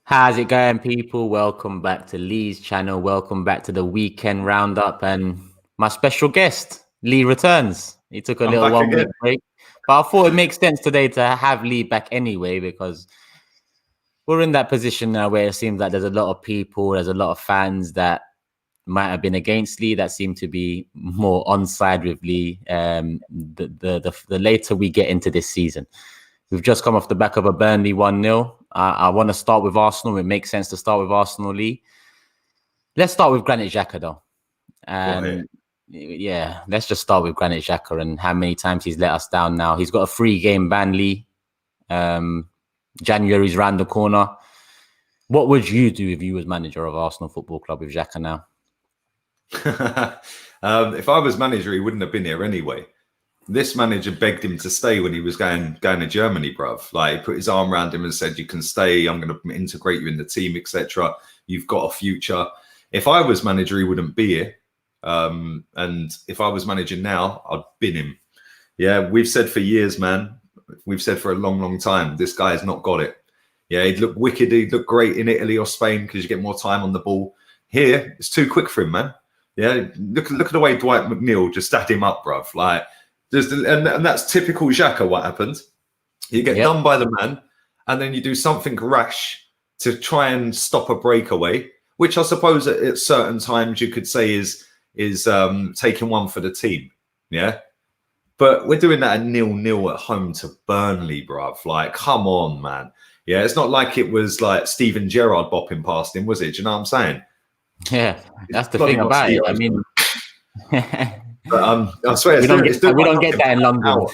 How's it going, people? Welcome back to Lee's channel. Welcome back to the weekend roundup. And my special guest, Lee, returns. He took a I'm little back 1 week again. break, but I thought it makes sense today to have Lee back anyway, because we're in that position now where it seems like there's a lot of people, there's a lot of fans that might have been against Lee that seem to be more on side with Lee. The later we get into this season, we've just come off the back of a Burnley 1-0. I want to start with Arsenal. It makes sense to start with Arsenal, Lee. Let's start with Granit Xhaka, though. Yeah, let's just start with Granit Xhaka and how many times he's let us down now. He's got a 3-game ban, Lee. January's round the corner. What would you do if you was manager of Arsenal Football Club with Xhaka now? If I was manager, he wouldn't have been here anyway. This manager begged him to stay when he was going to Germany, bruv. Like, he put his arm around him and said, "You can stay. I'm going to integrate you in the team, etc. You've got a future." If I was manager, he wouldn't be here. And if I was manager now, I'd bin him. Yeah, we've said for years, man. We've said for a long, long time, this guy has not got it. Yeah, he'd look wicked. He'd look great in Italy or Spain because you get more time on the ball. Here, it's too quick for him, man. Yeah, look at the way Dwight McNeil just sat him up, bruv. Like, and that's typical Xhaka. What happens? You get done by the man, and then you do something rash to try and stop a breakaway, which I suppose at certain times you could say is taking one for the team. Yeah, but we're doing that at 0-0 at home to Burnley, bruv. Like, come on, man. Yeah, it's not like it was like Steven Gerrard bopping past him, was it? Do you know what I'm saying? Yeah, that's the thing about it. I mean, but I swear we don't get that in London.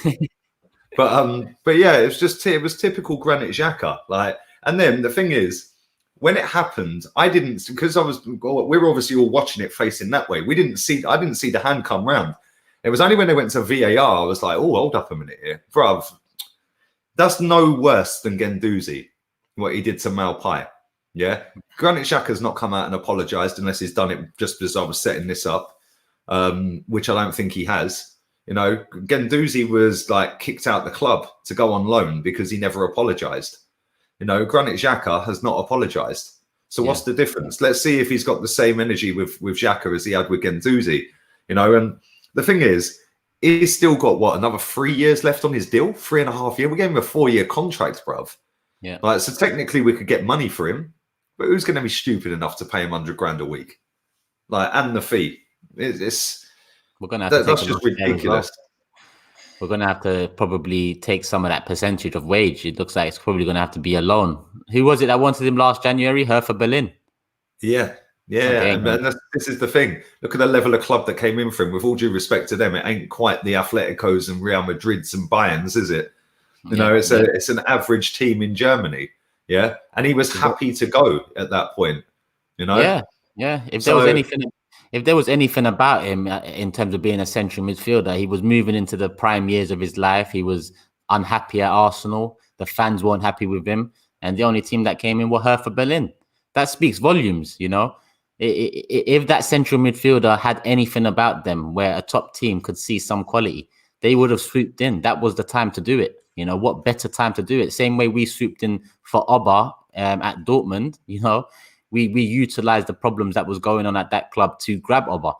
but yeah, it was typical Granit Xhaka. Like, and then the thing is, when it happened, I didn't, because we were obviously all watching it facing that way. I didn't see the hand come round. It was only when they went to VAR, I was like, oh, hold up a minute here, bruv. That's no worse than Guendouzi, what he did to Malpai. Yeah, Granit Xhaka's not come out and apologised unless he's done it just as I was setting this up, which I don't think he has. You know, Guendouzi was like kicked out the club to go on loan because he never apologised. You know, Granit Xhaka has not apologised. So what's the difference? Let's see if he's got the same energy with Xhaka as he had with Guendouzi. You know, and the thing is, he's still got another 3 years left on his deal, 3.5 years. We gave him a 4-year contract, bruv. Yeah. Like, so technically we could get money for him. But who's going to be stupid enough to pay him $100,000 a week? Like, and the fee. We're going to have to that's just ridiculous. We're going to have to probably take some of that percentage of wage. It looks like it's probably going to have to be a loan. Who was it that wanted him last January? Hertha Berlin. Yeah. And this is the thing. Look at the level of club that came in for him. With all due respect to them, it ain't quite the Atleticos and Real Madrids and Bayerns, is it? You know, it's an average team in Germany. Yeah, and he was happy to go at that point, you know. Yeah. If there was anything about him in terms of being a central midfielder, he was moving into the prime years of his life. He was unhappy at Arsenal. The fans weren't happy with him, and the only team that came in were Hertha Berlin. That speaks volumes, you know. If that central midfielder had anything about them where a top team could see some quality, they would have swooped in. That was the time to do it. You know, what better time to do it? Same way we swooped in for Oba at Dortmund. You know, we utilized the problems that was going on at that club to grab Oba,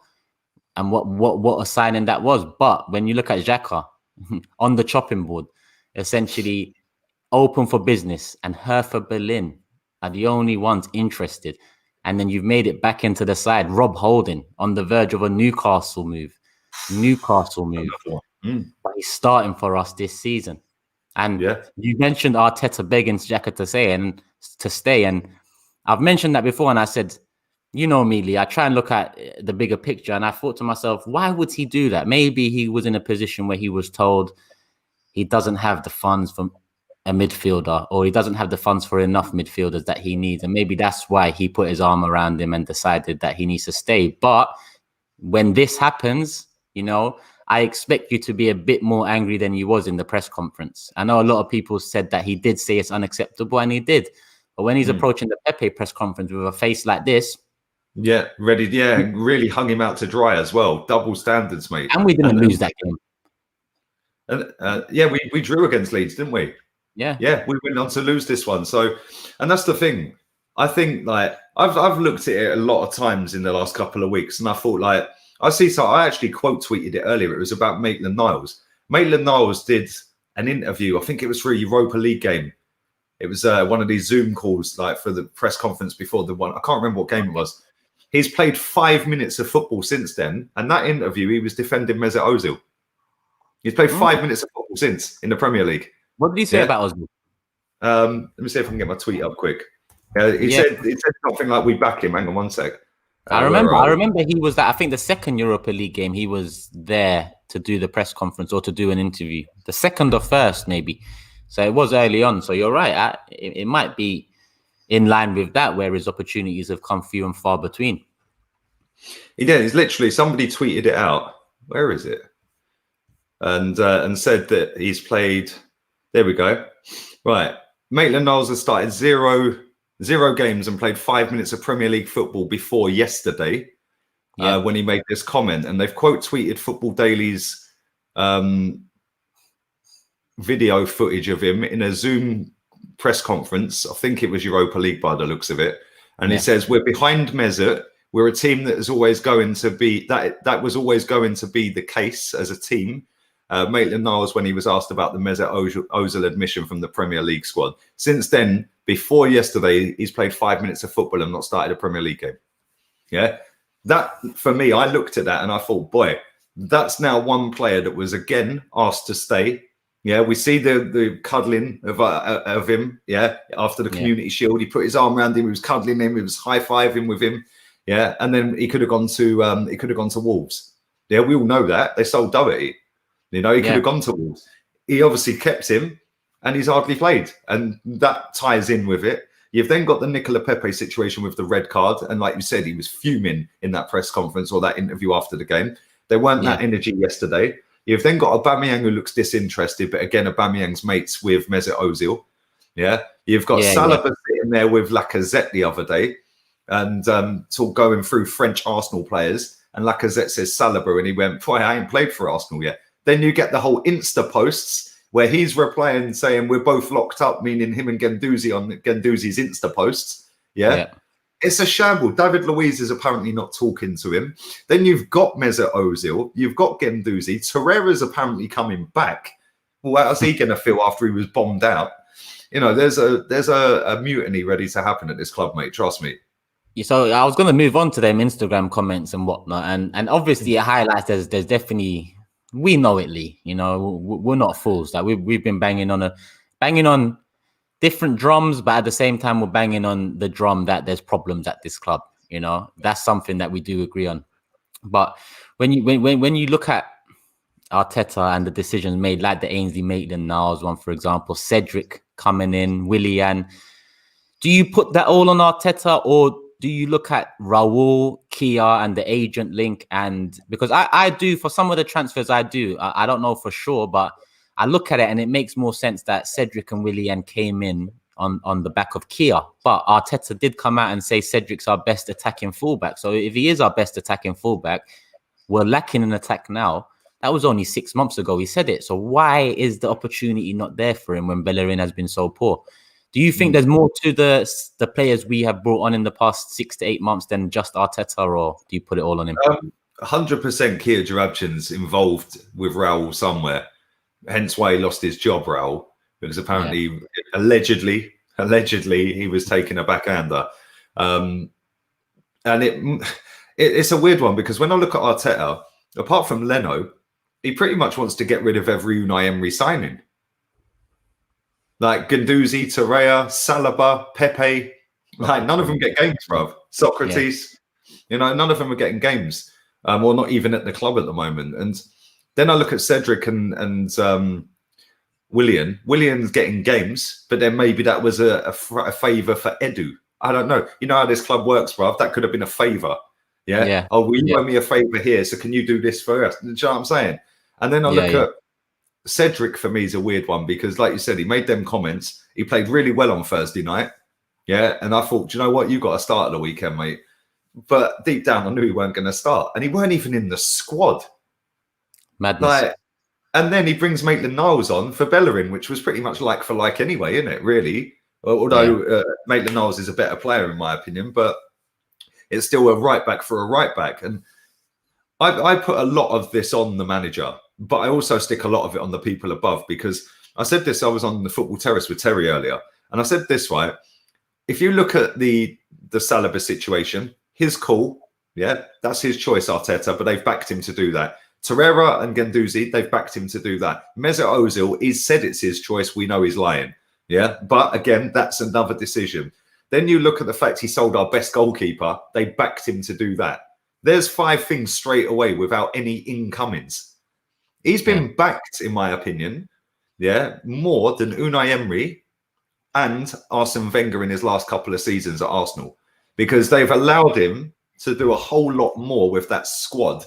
and what a signing that was. But when you look at Xhaka on the chopping board, essentially open for business, and Hertha Berlin are the only ones interested. And then you've made it back into the side. Rob Holding on the verge of a Newcastle move. But he's starting for us this season. And you mentioned Arteta begging Xhaka to stay. And I've mentioned that before. And I said, you know me, Lee, I try and look at the bigger picture. And I thought to myself, why would he do that? Maybe he was in a position where he was told he doesn't have the funds for a midfielder, or he doesn't have the funds for enough midfielders that he needs. And maybe that's why he put his arm around him and decided that he needs to stay. But when this happens, you know, I expect you to be a bit more angry than you was in the press conference. I know a lot of people said that he did say it's unacceptable, and he did. But when he's approaching the Pepe press conference with a face like this, really hung him out to dry as well. Double standards, mate. And we didn't lose that game. And we drew against Leeds, didn't we? Yeah, we went on to lose this one. So, and that's the thing. I think like I've looked at it a lot of times in the last couple of weeks, and I thought like I actually quote tweeted it earlier. It was about Maitland-Niles. Maitland-Niles did an interview. I think it was for a Europa League game. It was one of these Zoom calls like for the press conference before the one. I can't remember what game it was. He's played 5 minutes of football since then, and that interview he was defending Mesut Ozil. He's played 5 minutes of football since in the Premier League. What did he say about Ozil? Let me see if I can get my tweet up quick. He said something like, "We back him." Hang on one sec. I remember he was that. I think the second Europa League game he was there to do the press conference or to do an interview. The second or first maybe. So it was early on. So you're right. It might be in line with that, where his opportunities have come few and far between. He did. He's literally somebody tweeted it out. Where is it? And said that he's played. There we go. Right. Maitland-Niles has started zero games and played 5 minutes of Premier League football before yesterday, when he made this comment. And they've quote tweeted Football Daily's video footage of him in a Zoom press conference. I think it was Europa League by the looks of it. And he says, "We're behind Mesut. We're a team that is always going to be that was always going to be the case as a team." Maitland-Niles, when he was asked about the Mesut Ozil admission from the Premier League squad. Since then, before yesterday, he's played 5 minutes of football and not started a Premier League game. Yeah, that for me, I looked at that and I thought, boy, that's now one player that was again asked to stay. Yeah, we see the cuddling of him. Yeah, after the Community Shield, he put his arm around him. He was cuddling him. He was high-fiving with him. Yeah, and then he could have gone to Wolves. Yeah, we all know that they sold Doherty. You know, he could have gone to Wolves. He obviously kept him, and he's hardly played, and that ties in with it. You've then got the Nicola Pepe situation with the red card, and like you said, he was fuming in that press conference or that interview after the game. There weren't that energy yesterday. You've then got Aubameyang who looks disinterested, but again, Aubameyang's mates with Mesut Ozil. Yeah, you've got Saliba sitting there with Lacazette the other day, and going through French Arsenal players, and Lacazette says Saliba, and he went, "Boy, I ain't played for Arsenal yet." Then you get the whole Insta posts where he's replying saying we're both locked up, meaning him and Guendouzi on Guendouzi's Insta posts. Yeah. It's a shamble. David Luiz is apparently not talking to him. Then you've got Mesut Ozil. You've got Guendouzi. Torreira's apparently coming back. Well, how's he going to feel after he was bombed out? You know, there's a mutiny ready to happen at this club, mate. Trust me. So I was going to move on to them Instagram comments and whatnot. And obviously it highlights there's definitely... We know it, Lee. You know, we're not fools. Like we've been banging on different drums, but at the same time, we're banging on the drum that there's problems at this club. You know, that's something that we do agree on. But when you look at Arteta and the decisions made, like the Ainsley Maitland-Niles one, for example, Cedric coming in, Willian, do you put that all on Arteta, or do you look at Raul, Kia, and the agent link? And because I do, for some of the transfers, I don't know for sure, but I look at it and it makes more sense that Cedric and Willian came in on the back of Kia. But Arteta did come out and say Cedric's our best attacking fullback. So if he is our best attacking fullback, we're lacking an attack now. That was only 6 months ago he said it. So why is the opportunity not there for him when Bellerin has been so poor? Do you think there's more to the players we have brought on in the past 6 to 8 months than just Arteta, or do you put it all on him? 100% Kia Joorabchian's involved with Raul somewhere. Hence why he lost his job, Raul, because apparently, allegedly, he was taking a backhander. And it's a weird one because when I look at Arteta, apart from Leno, he pretty much wants to get rid of every Unai Emery signing. Like Guendouzi, Torreira, Saliba, Pepe, like none of them get games, bruv. Socrates, you know, none of them are getting games, or not even at the club at the moment. And then I look at Cedric and Willian. Willian's getting games, but then maybe that was a favour for Edu. I don't know. You know how this club works, bruv. That could have been a favour. Yeah. Oh, will you owe me a favour here? So can you do this for us? Do you know what I'm saying? And then I look at Cedric. For me is a weird one because, like you said, he made them comments. He played really well on Thursday night. Yeah. And I thought, do you know what? You got to start at the weekend, mate. But deep down, I knew he weren't going to start. And he weren't even in the squad. Madness. And then he brings Maitland-Niles on for Bellerin, which was pretty much like for like anyway, isn't it? Really. Although Maitland-Niles is a better player in my opinion, but it's still a right back for a right back. And I put a lot of this on the manager, but I also stick a lot of it on the people above, because I said this, I was on the football terrace with Terry earlier, and I said this, right? If you look at the Saliba situation, his call, yeah, that's his choice, Arteta, but they've backed him to do that. Torreira and Guendouzi, they've backed him to do that. Mesut Ozil, he's said it's his choice. We know he's lying. Yeah, but again, that's another decision. Then you look at the fact he sold our best goalkeeper. They backed him to do that. There's 5 things straight away without any incomings. He's been backed, in my opinion, more than Unai Emery and Arsene Wenger in his last couple of seasons at Arsenal, because they've allowed him to do a whole lot more with that squad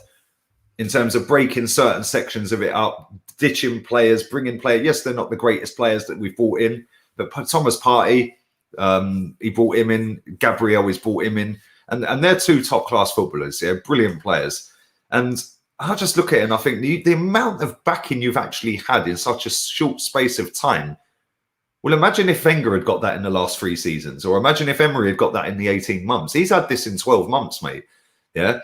in terms of breaking certain sections of it up, ditching players, bringing players. Yes, they're not the greatest players that we've brought in, but Thomas Partey, he brought him in. Gabriel, he's brought him in. And they're 2 top-class footballers, brilliant players. And I just look at it and I think the amount of backing you've actually had in such a short space of time. Well, imagine if Wenger had got that in the last 3 seasons, or imagine if Emery had got that in the 18 months. He's had this in 12 months, mate. Yeah.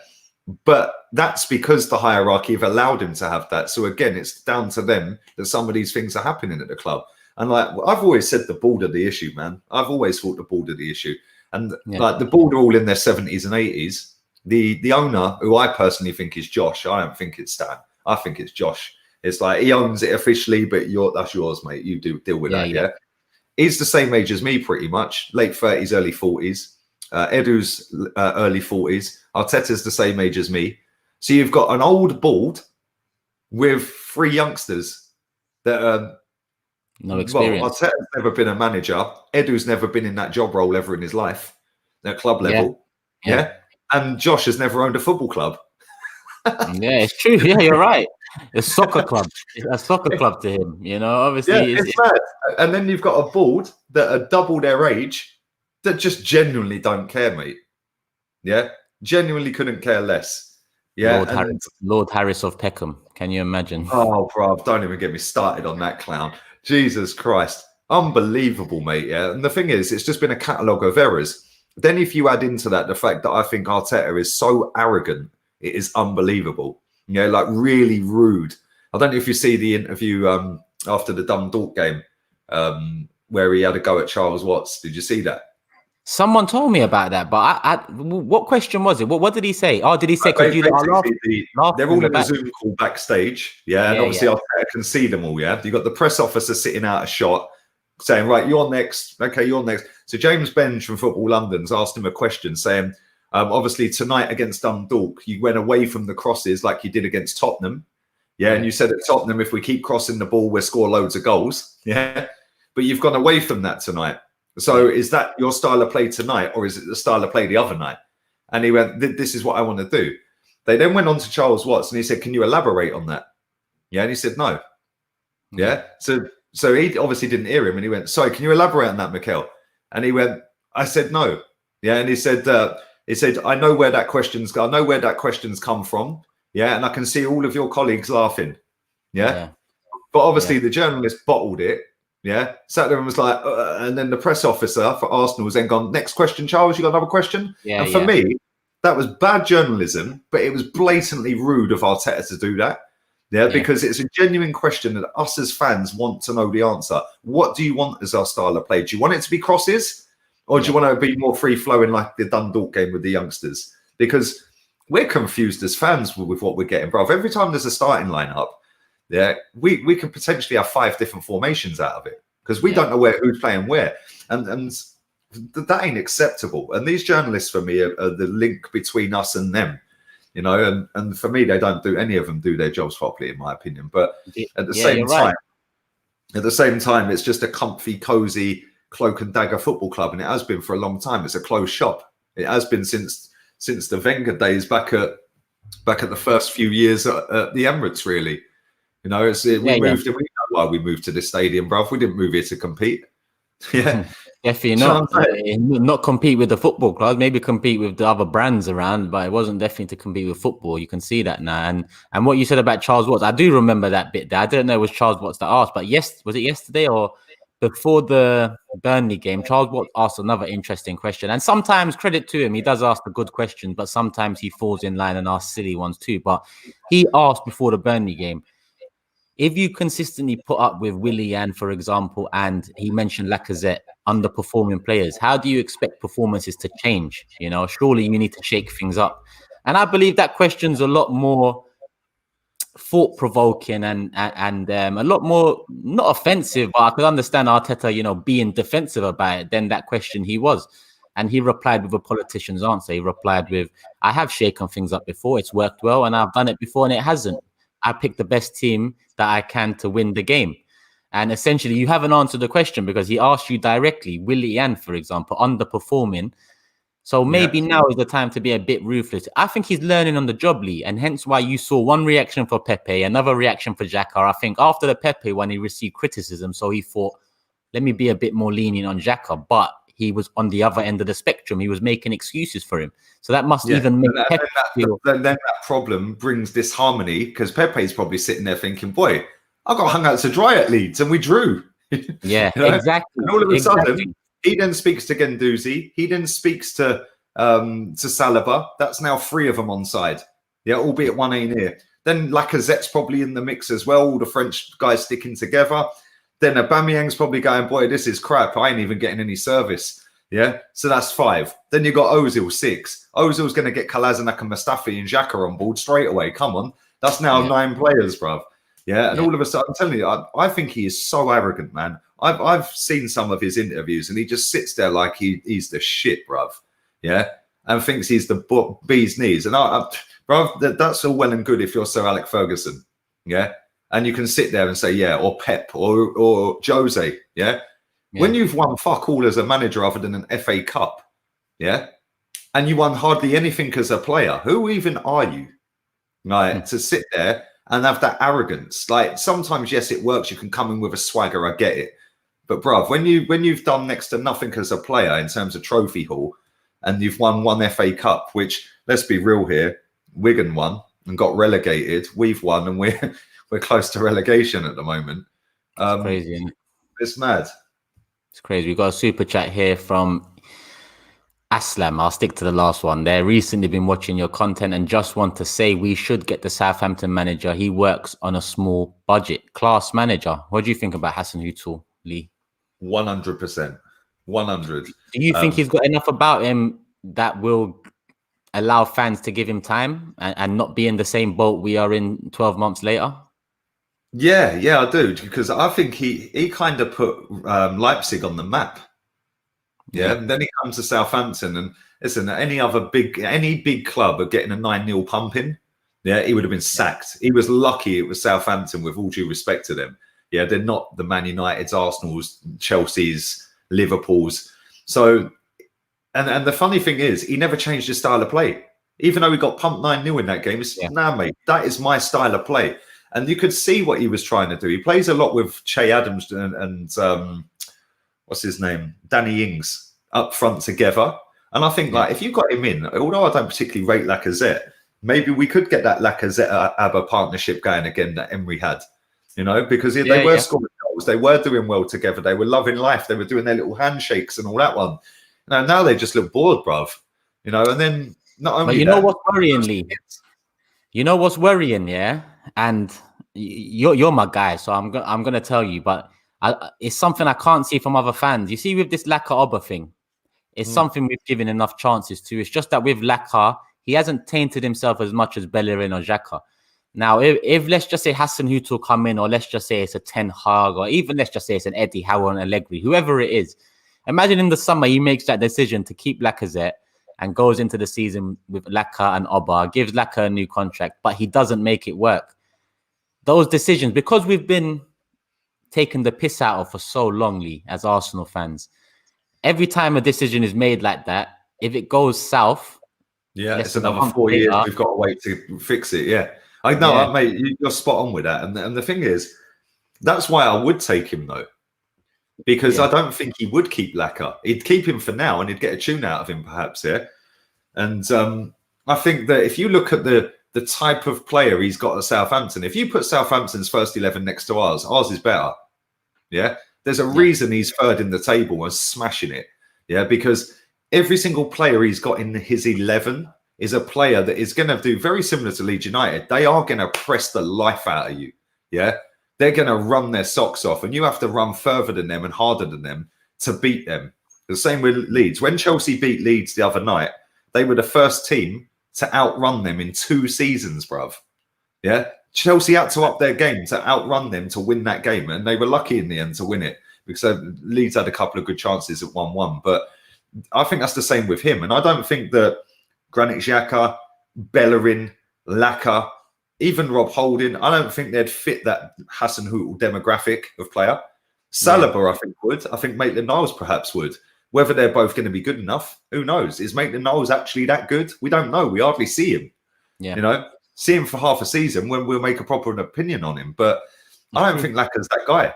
But that's because the hierarchy have allowed him to have that. So again, it's down to them that some of these things are happening at the club. And like I've always said, the board are the issue, man. I've always thought the board are the issue. And like the board are all in their 70s and 80s. The owner, who I personally think is Josh, I don't think it's Stan. I think it's Josh. It's like he owns it officially, but that's yours, mate. You do deal with that, yeah? He's the same age as me, pretty much. Late 30s, early 40s. Edu's early 40s. Arteta's the same age as me. So you've got an old board with 3 youngsters that are no experience. Well, Arteta's never been a manager. Edu's never been in that job role ever in his life at club level. Yeah. And Josh has never owned a football club. Yeah, it's true. Yeah, you're right. A soccer club. It's a soccer club to him, obviously. Yeah, it's mad. And then you've got a board that are double their age that just genuinely don't care, mate. Yeah. Genuinely couldn't care less. Yeah. Lord Harris of Peckham. Can you imagine? Oh, bro, don't even get me started on that clown. Jesus Christ. Unbelievable, mate. Yeah. And the thing is, it's just been a catalogue of errors. Then if you add into that the fact that I think Arteta is so arrogant, it is unbelievable. Like really rude. I don't know if you see the interview after the Dundalk game where he had a go at Charles Watts. Did you see that? Someone told me about that, but what question was it? What did he say? Oh, did he say, could you laugh? They're all in a Zoom call backstage. Yeah. And obviously Arteta can see them all. Yeah. You've got the press officer sitting out a shot saying, right, you're next. Okay, you're next. So James Benge from Football London's asked him a question saying, obviously tonight against Dundalk, you went away from the crosses like you did against Tottenham. Yeah. And you said at Tottenham, if we keep crossing the ball, we'll score loads of goals. Yeah. But you've gone away from that tonight. So is that your style of play tonight, or is it the style of play the other night? And he went, this is what I want to do. They then went on to Charles Watts and he said, can you elaborate on that? Yeah. And he said, no. Yeah. So he obviously didn't hear him. And he went, sorry, can you elaborate on that, Mikel? And he went, I said, no. Yeah. And he said, I know where that question's come from. Yeah. And I can see all of your colleagues laughing. Yeah. But obviously the journalist bottled it. Yeah. Sat there and was like, and then the press officer for Arsenal was then gone, next question, Charles, you got another question? Yeah. And for me, that was bad journalism, but it was blatantly rude of Arteta to do that. Yeah, because it's a genuine question that us as fans want to know the answer. What do you want as our style of play? Do you want it to be crosses, or do you want to be more free-flowing like the Dundalk game with the youngsters? Because we're confused as fans with what we're getting, bro. Every time there's a starting lineup, we could potentially have 5 different formations out of it because we don't know who's playing where. And that ain't acceptable. And these journalists, for me, are the link between us and them. And for me, any of them do their jobs properly, in my opinion. But at the same time, it's just a comfy, cozy, cloak and dagger football club, and it has been for a long time. It's a closed shop. It has been since the Wenger days, back at the first few years at the Emirates, really. We moved, and we know why we moved to this stadium, bruv. We didn't move here to compete. Yeah. Definitely not compete with the football club, maybe compete with the other brands around, but it wasn't definitely to compete with football. You can see that now. And what you said about Charles Watts, I do remember that bit there. I don't know it was Charles Watts that asked, but was it yesterday or before the Burnley game, Charles Watts asked another interesting question. And sometimes, credit to him, he does ask the good questions, but sometimes he falls in line and asks silly ones too. But he asked before the Burnley game, if you consistently put up with Willian, for example, and he mentioned Lacazette, underperforming players, how do you expect performances to change? You know, surely you need to shake things up. And I believe that question's a lot more thought-provoking and a lot more not offensive, but I could understand Arteta, you know, being defensive about it than that question he was. And he replied with a politician's answer. He replied with, I have shaken things up before. It's worked well, and I've done it before, and it hasn't. I picked the best team that I can to win the game. And essentially, you haven't answered the question because he asked you directly, Willian, for example, underperforming. So maybe now is the time to be a bit ruthless. I think he's learning on the job, Lee, and hence why you saw one reaction for Pepe, another reaction for Xhaka. I think after the Pepe one, he received criticism, so he thought, let me be a bit more lenient on Xhaka. But he was on the other end of the spectrum. He was making excuses for him. So that must even make Pepe feel... Then that problem brings disharmony because Pepe's probably sitting there thinking, boy, I got hung out to dry at Leeds and we drew. Yeah, you know? Exactly. And all of a sudden... He then speaks to Guendouzi. He then speaks to Saliba. That's now 3 of them on side. Yeah, albeit one ain't here. Then Lacazette's probably in the mix as well. All the French guys sticking together. Then Aubameyang's probably going, boy, this is crap. I ain't even getting any service. Yeah, so that's 5. Then you got Ozil, 6. Ozil's going to get Kolasinac and Mustafi and Xhaka on board straight away. Come on. That's now 9 players, bruv. Yeah, and all of a sudden, I'm telling you, I think he is so arrogant, man. I've seen some of his interviews and he just sits there like he's the shit, bruv. Yeah, and thinks he's the bee's knees. And bruv, that's all well and good if you're Sir Alex Ferguson. Yeah, and you can sit there and say, yeah, or Pep or Jose. Yeah, when you've won fuck all as a manager other than an FA Cup. Yeah, and you won hardly anything as a player. Who even are you? Like to sit there and have that arrogance. Like sometimes, yes, it works. You can come in with a swagger. I get it. But bruv, when you've done next to nothing as a player in terms of trophy haul, and you've won 1 FA Cup, which let's be real here, Wigan won and got relegated. We've won and we're close to relegation at the moment. It's crazy, isn't it? It's mad. It's crazy. We've got a super chat here from Aslam. I'll stick to the last one. They've recently been watching your content and just want to say we should get the Southampton manager. He works on a small budget. Class manager. What do you think about Hassan Hutul, Lee? 100%. 100. Do you think he's got enough about him that will allow fans to give him time and not be in the same boat we are in 12 months later? Yeah, I do. Because I think he kind of put Leipzig on the map. Yeah, and then he comes to Southampton and listen, any big club are getting a 9-0 pumping. Yeah, he would have been sacked. He was lucky it was Southampton, with all due respect to them. Yeah, they're not the Man United's, Arsenal's, Chelsea's, Liverpool's. So, and the funny thing is, he never changed his style of play. Even though he got pumped 9-0 in that game, he said, nah, mate, that is my style of play. And you could see what he was trying to do. He plays a lot with Che Adams and what's his name? Danny Ings up front together. And I think, like, if you got him in, although I don't particularly rate Lacazette, maybe we could get that Lacazette-Abba partnership going again that Emery had. You know, because they were scoring goals. They were doing well together. They were loving life. They were doing their little handshakes and all that one. Now they just look bored, bruv. You know, and then not only. But you know what's worrying, Lee? You know what's worrying, yeah? And you're my guy, so I'm gonna tell you. But it's something I can't see from other fans. You see, with this Laka-Oba thing, it's something we've given enough chances to. It's just that with Laka, he hasn't tainted himself as much as Bellerin or Xhaka. Now, if let's just say Hassan Hutul come in, or let's just say it's a Ten Hag, or even let's just say it's an Eddie Howe and Allegri, whoever it is, imagine in the summer he makes that decision to keep Lacazette and goes into the season with Laka and Oba, gives Laka a new contract, but he doesn't make it work. Those decisions, because we've been taking the piss out of for so long, Lee, as Arsenal fans, every time a decision is made like that, if it goes south, it's another 4 years we've got to wait to fix it. Yeah. I know, mate, you're spot on with that. And the thing is, that's why I would take him, though. Because I don't think he would keep Laka. He'd keep him for now and he'd get a tune out of him, perhaps, yeah? And I think that if you look at the type of player he's got at Southampton, if you put Southampton's first 11 next to ours is better, yeah? There's a reason he's third in the table and smashing it. Yeah, because every single player he's got in his 11 is a player that is going to do very similar to Leeds United. They are going to press the life out of you. Yeah, they're going to run their socks off, and you have to run further than them and harder than them to beat them. The same with Leeds. When Chelsea beat Leeds the other night, they were the first team to outrun them in 2 seasons, bruv. Yeah, Chelsea had to up their game to outrun them to win that game, and they were lucky in the end to win it because Leeds had a couple of good chances at 1-1. But I think that's the same with him, and I don't think that Granit Xhaka, Bellerin, Laka, even Rob Holding, I don't think they'd fit that Hassan Hootel demographic of player. Saliba, I think, would. I think Maitland-Niles perhaps would. Whether they're both going to be good enough, who knows? Is Maitland-Niles actually that good? We don't know. We hardly see him. Yeah. You know, see him for half a season when we'll make a proper opinion on him. But I don't think Laka's that guy.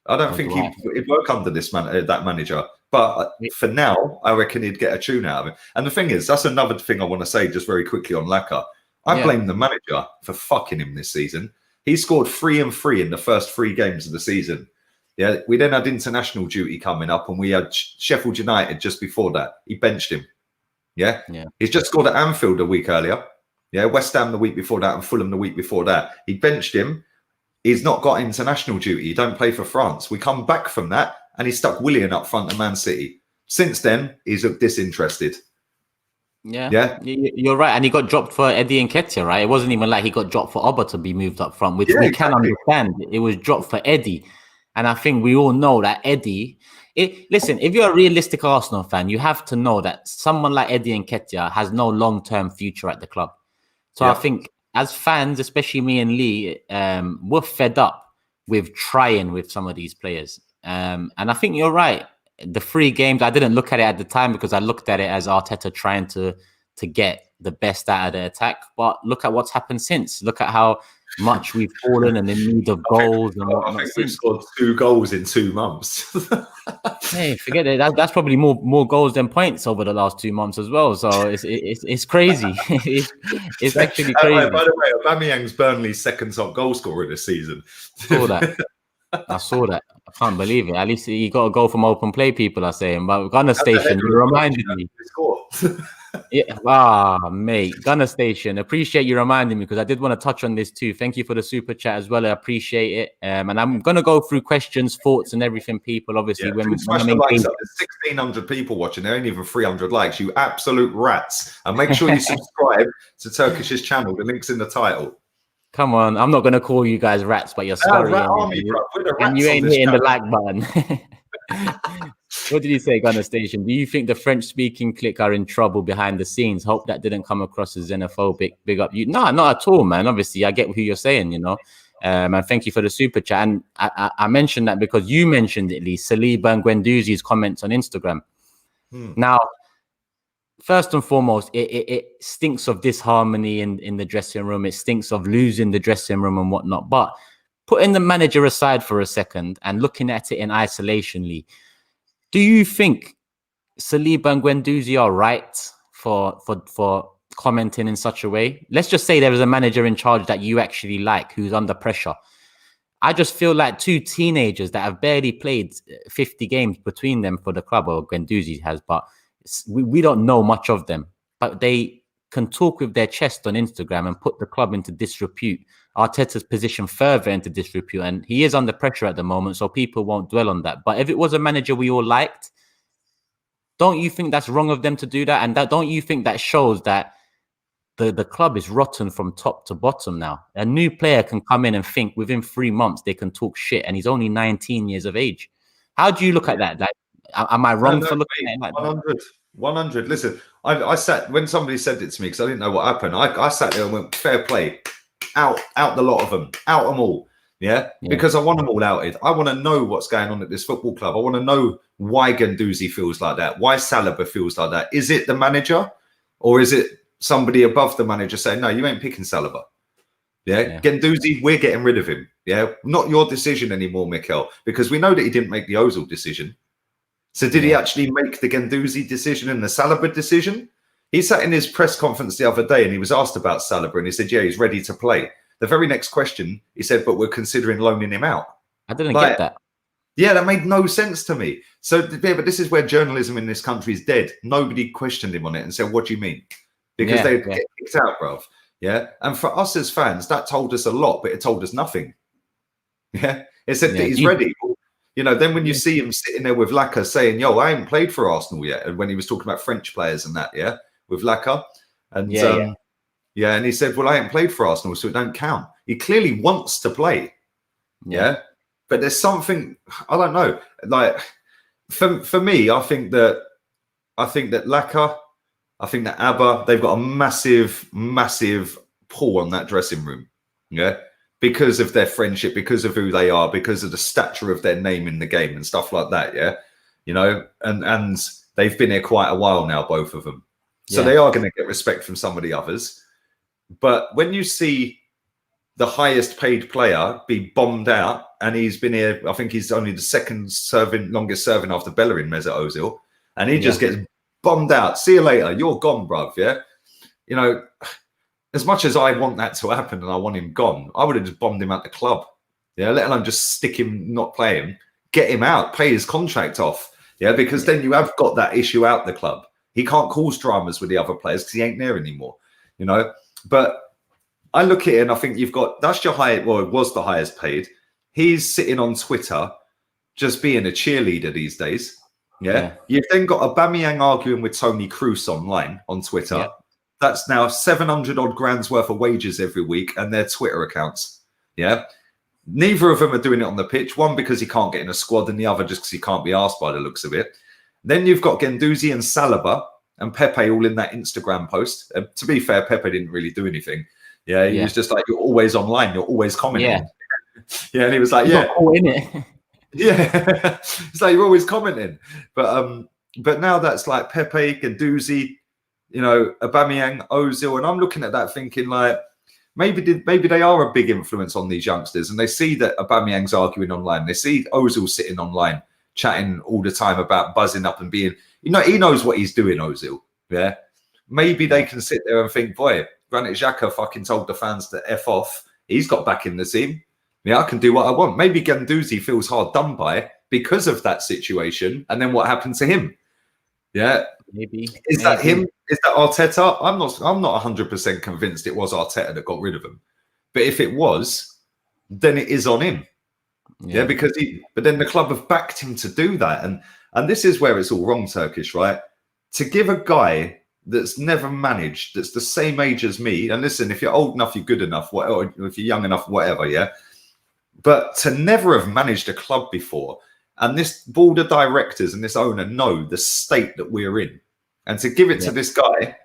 I don't think he'd work under that manager. But for now, I reckon he'd get a tune out of it. And the thing is, that's another thing I want to say just very quickly on Laka. I blame the manager for fucking him this season. He scored 3 and 3 in the first 3 games of the season. Yeah, we then had international duty coming up, and we had Sheffield United just before that. He benched him. Yeah. He's just scored at Anfield a week earlier. Yeah, West Ham the week before that, and Fulham the week before that. He benched him. He's not got international duty. He don't play for France. We come back from that, and he stuck Willian up front of Man City. Since then, he's disinterested. Yeah, you're right. And he got dropped for Eddie Nketiah, right? It wasn't even like he got dropped for Oba to be moved up front, which we can understand. It was dropped for Eddie. And I think we all know that Eddie... listen, if you're a realistic Arsenal fan, you have to know that someone like Eddie Nketiah has no long-term future at the club. So I think as fans, especially me and Lee, we're fed up with trying with some of these players. And I think you're right. The 3 games, I didn't look at it at the time because I looked at it as Arteta trying to get the best out of the attack. But look at what's happened since. Look at how much we've fallen and in need of goals. I think we've scored 2 goals in 2 months. Hey, forget it. That's probably more goals than points over the last 2 months as well. So it's crazy. it's actually crazy. By the way, Aubameyang's Burnley's second top goal scorer this season. I saw that. I can't believe it. At least he got a goal from open play, people are saying. But Gunner Station, you reminded me. Mate, Gunner Station. Appreciate you reminding me because I did want to touch on this too. Thank you for the super chat as well. I appreciate it. And I'm going to go through questions, thoughts, and everything. People, obviously, when I mean, there's 1,600 people watching. There ain't even 300 likes. You absolute rats! And make sure you subscribe to Turkish's channel. The link's in the title. Come on, I'm not going to call you guys rats, but you're scurrying. And you ain't hitting the like button. What did you say, Gunner Station? Do you think the French-speaking clique are in trouble behind the scenes? Hope that didn't come across as xenophobic. Big up you. No, not at all, man. Obviously, I get who you're saying, you know. And thank you for the super chat. And I mentioned that because you mentioned it, Lee, Saliba and Guendouzi's comments on Instagram. Now, first and foremost, it stinks of disharmony in the dressing room. It stinks of losing the dressing room and whatnot. But putting the manager aside for a second and looking at it in isolation, Lee, do you think Saliba and Guendouzi are right for commenting in such a way? Let's just say there is a manager in charge that you actually like, who's under pressure. I just feel like 2 teenagers that have barely played 50 games between them for the club, or Guendouzi has, but we don't know much of them. But they can talk with their chest on Instagram and put the club into disrepute, Arteta's position further into disrepute, and he is under pressure at the moment, so people won't dwell on that. But if it was a manager we all liked, don't you think that's wrong of them to do that? And don't you think that shows that the club is rotten from top to bottom now? A new player can come in and think within 3 months they can talk shit, and he's only 19 years of age. How do you look at that? Like, am I wrong for looking at it like 100? 100. Listen, I sat when somebody said it to me because I didn't know what happened. I sat there and went, fair play, out the lot of them, out them all. Yeah, because I want them all outed. I want to know what's going on at this football club. I want to know why Guendouzi feels like that, why Saliba feels like that. Is it the manager, or is it somebody above the manager saying, no, you ain't picking Saliba? Yeah, Guendouzi, we're getting rid of him. Yeah, not your decision anymore, Mikel, because we know that he didn't make the Ozil decision. So did he actually make the Guendouzi decision and the Saliba decision? He sat in his press conference the other day and he was asked about Saliba and he said, yeah, he's ready to play. The very next question, he said, but we're considering loaning him out. I didn't get that. Yeah, that made no sense to me. So, yeah, but this is where journalism in this country is dead. Nobody questioned him on it and said, "What do you mean?" Because they get kicked out, bruv. Yeah, and for us as fans, that told us a lot, but it told us nothing. Yeah, it said that he's ready. You know, then when you see him sitting there with Laka saying, "Yo, I haven't played for Arsenal yet," and when he was talking about French players and that, yeah, with Laka, and and he said, "Well, I haven't played for Arsenal, so it don't count." He clearly wants to play. Yeah. But there's something, I don't know. Like for me, I think that Laka, I think that Abba, they've got a massive, massive pull on that dressing room. Yeah. Because of their friendship, because of who they are, because of the stature of their name in the game and stuff like that. Yeah. You know, and they've been here quite a while now, both of them. So they are going to get respect from some of the others. But when you see the highest paid player be bombed out, and he's been here, I think he's only the longest serving after Bellerin, Mesut Ozil, and he just gets bombed out. See you later, you're gone, bruv. Yeah, you know, as much as I want that to happen and I want him gone, I would have just bombed him out the club. Yeah, let alone just stick him, not play him, get him out, pay his contract off. Yeah, because then you have got that issue out the club. He can't cause dramas with the other players because he ain't there anymore. You know, but I look at it and I think that's your high. Well, it was the highest paid. He's sitting on Twitter, just being a cheerleader these days. Yeah. You've then got Aubameyang arguing with Tony Kroos online on Twitter. Yeah. That's now 700 odd grand's worth of wages every week and their Twitter accounts. Yeah. Neither of them are doing it on the pitch. One because he can't get in a squad, and the other just because he can't be asked by the looks of it. Then you've got Guendouzi and Saliba and Pepe all in that Instagram post. To be fair, Pepe didn't really do anything. Yeah, he was just like, "You're always online. You're always commenting." Yeah, and he was like, "Yeah, in it." Yeah, it's like you're always commenting. But now that's like Pepe, Guendouzi, you know, Aubameyang, Ozil, and I'm looking at that thinking like maybe they are a big influence on these youngsters, and they see that Aubameyang's arguing online. They see Ozil sitting online, chatting all the time about buzzing up and being, you know, he knows what he's doing, Ozil. Yeah, maybe they can sit there and think, boy, Granit Xhaka fucking told the fans to F off. He's got back in the team. Yeah, I can do what I want. Maybe Guendouzi feels hard done by because of that situation. And then what happened to him? Yeah. Maybe. Is that him? Is that Arteta? I'm not 100% convinced it was Arteta that got rid of him. But if it was, then it is on him. Yeah, because but then the club have backed him to do that. And this is where it's all wrong, Turkish, right? To give a guy that's never managed, that's the same age as me. And listen, if you're old enough, you're good enough, whatever, if you're young enough, whatever, yeah. But to never have managed a club before, and this board of directors and this owner know the state that we're in, and to give it to this guy,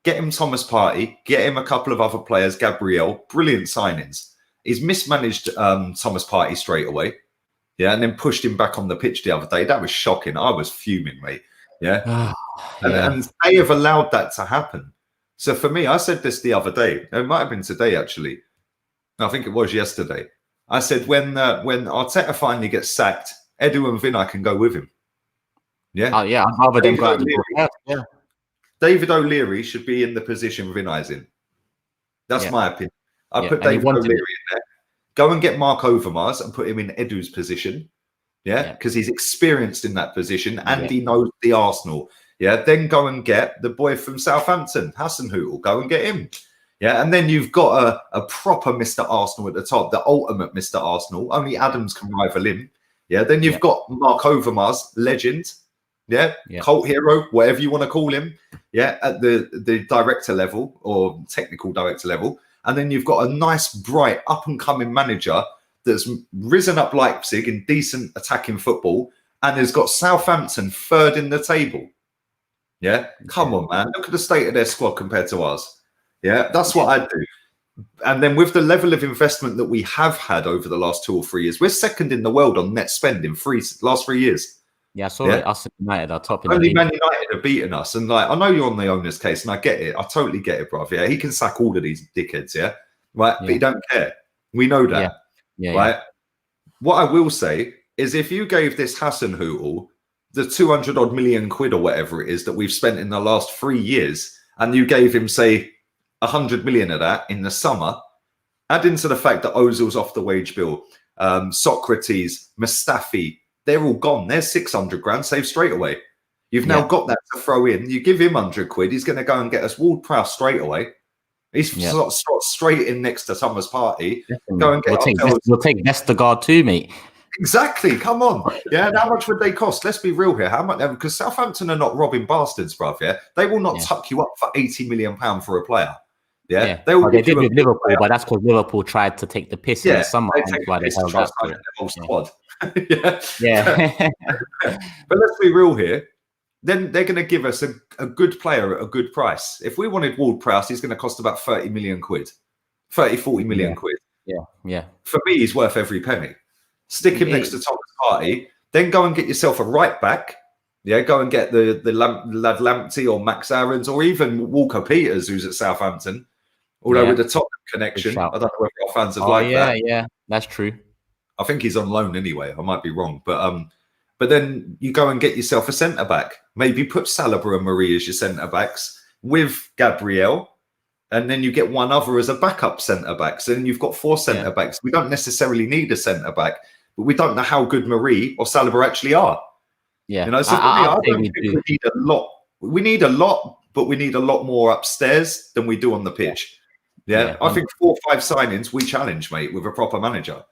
get him Thomas Partey, get him a couple of other players, Gabriel, brilliant signings. He's mismanaged Thomas Partey straight away, and then pushed him back on the pitch the other day. That was shocking. I was fuming, mate. And they have allowed that to happen. So for me, I said this the other day. It might have been today, actually. I think it was yesterday. I said when Arteta finally gets sacked, Edu and Vinay can go with him. Yeah. I'd rather them go out. David O'Leary should be in the position Vinay's in. That's my opinion. I put David O'Leary in there. Go and get Mark Overmars and put him in Edu's position. Because he's experienced in that position and he knows the Arsenal. Then go and get the boy from Southampton, Hasenhüttl. Go and get him. And then you've got a proper Mr. Arsenal at the top, the ultimate Mr. Arsenal. Only Adams can rival him. Then you've got Mark Overmars, legend. Cult hero, whatever you want to call him. At the director level or technical director level. And then you've got a nice, bright, up-and-coming manager that's risen up Leipzig in decent attacking football and has got Southampton third in the table. Come on, man. Look at the state of their squad compared to ours. That's what I'd do. And then with the level of investment that we have had over the last 2 or 3 years, we're second in the world on net spend in last 3 years. I saw it. Us and United are top in the league. league. Man United have beaten us. And like, I know you're on the owner's case and I get it. I totally get it, bruv. He can sack all of these dickheads, right? But he don't care. We know that. Right? What I will say is if you gave this Hasenhüttl the 200 odd million quid or whatever it is that we've spent in the last 3 years, and you gave him, say, 100 million of that in the summer, add into the fact that Ozil's off the wage bill, Socrates, Mustafi, they're all gone. There's 600 grand saved straight away. You've now got that to throw in. You give him 100 quid, he's going to go and get us Ward-Prowse straight away. He's sort of straight in next to Summer's Party. Definitely. Go and get we'll take Vestergaard too, mate. Exactly. Come on. Yeah. And how much would they cost? Let's be real here. How much? Because Southampton are not robbing bastards, bruv. Yeah. They will not tuck you up for £80 million for a player. Yeah. They did with Liverpool, but that's because Liverpool tried to take the piss in the summer. That's why they held out for it. Squad. Yeah. But let's be real here. Then they're going to give us a good player at a good price. If we wanted Ward-Prowse, he's going to cost about 30 million quid, 40 million quid. Yeah. For me, he's worth every penny. Stick him next to Thomas Partey, then go and get yourself a right back. Yeah, go and get the lad Lamptey or Max Aarons or even Walker Peters, who's at Southampton. Although with the Tottenham connection, I don't know whether our fans have liked that. Yeah, that's true. I think he's on loan anyway. I might be wrong, but then you go and get yourself a centre back. Maybe put Saliba and Marie as your centre backs with Gabriel. And then you get one other as a backup centre back. So then you've got 4 centre backs. We don't necessarily need a centre back, but we don't know how good Marie or Saliba actually are. Yeah, you know. So I don't think we need a lot. We need a lot, but we need a lot more upstairs than we do on the pitch. Yeah, I think 4 or 5 signings we challenge, mate, with a proper manager.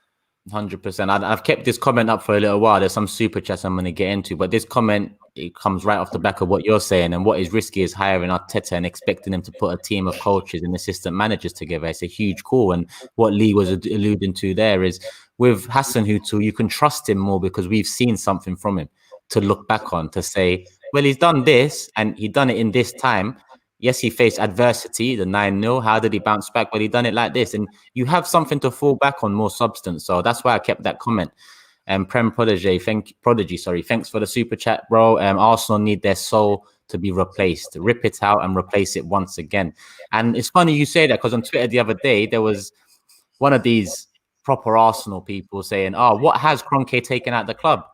100%. I've kept this comment up for a little while. There's some super chats I'm going to get into, but this comment, it comes right off the back of what you're saying. And what is risky is hiring Arteta and expecting him to put a team of coaches and assistant managers together. It's a huge call. And what Lee was alluding to there is with Hasenhüttl, you can trust him more because we've seen something from him to look back on, to say, well, he's done this and he done it in this time. Yes, he faced adversity, the 9-0. How did he bounce back? Well, he done it like this. And you have something to fall back on, more substance. So that's why I kept that comment. And Prodigy, thanks for the super chat, bro. Arsenal need their soul to be replaced. Rip it out and replace it once again. And it's funny you say that because on Twitter the other day, there was one of these proper Arsenal people saying, what has Kroenke taken out the club?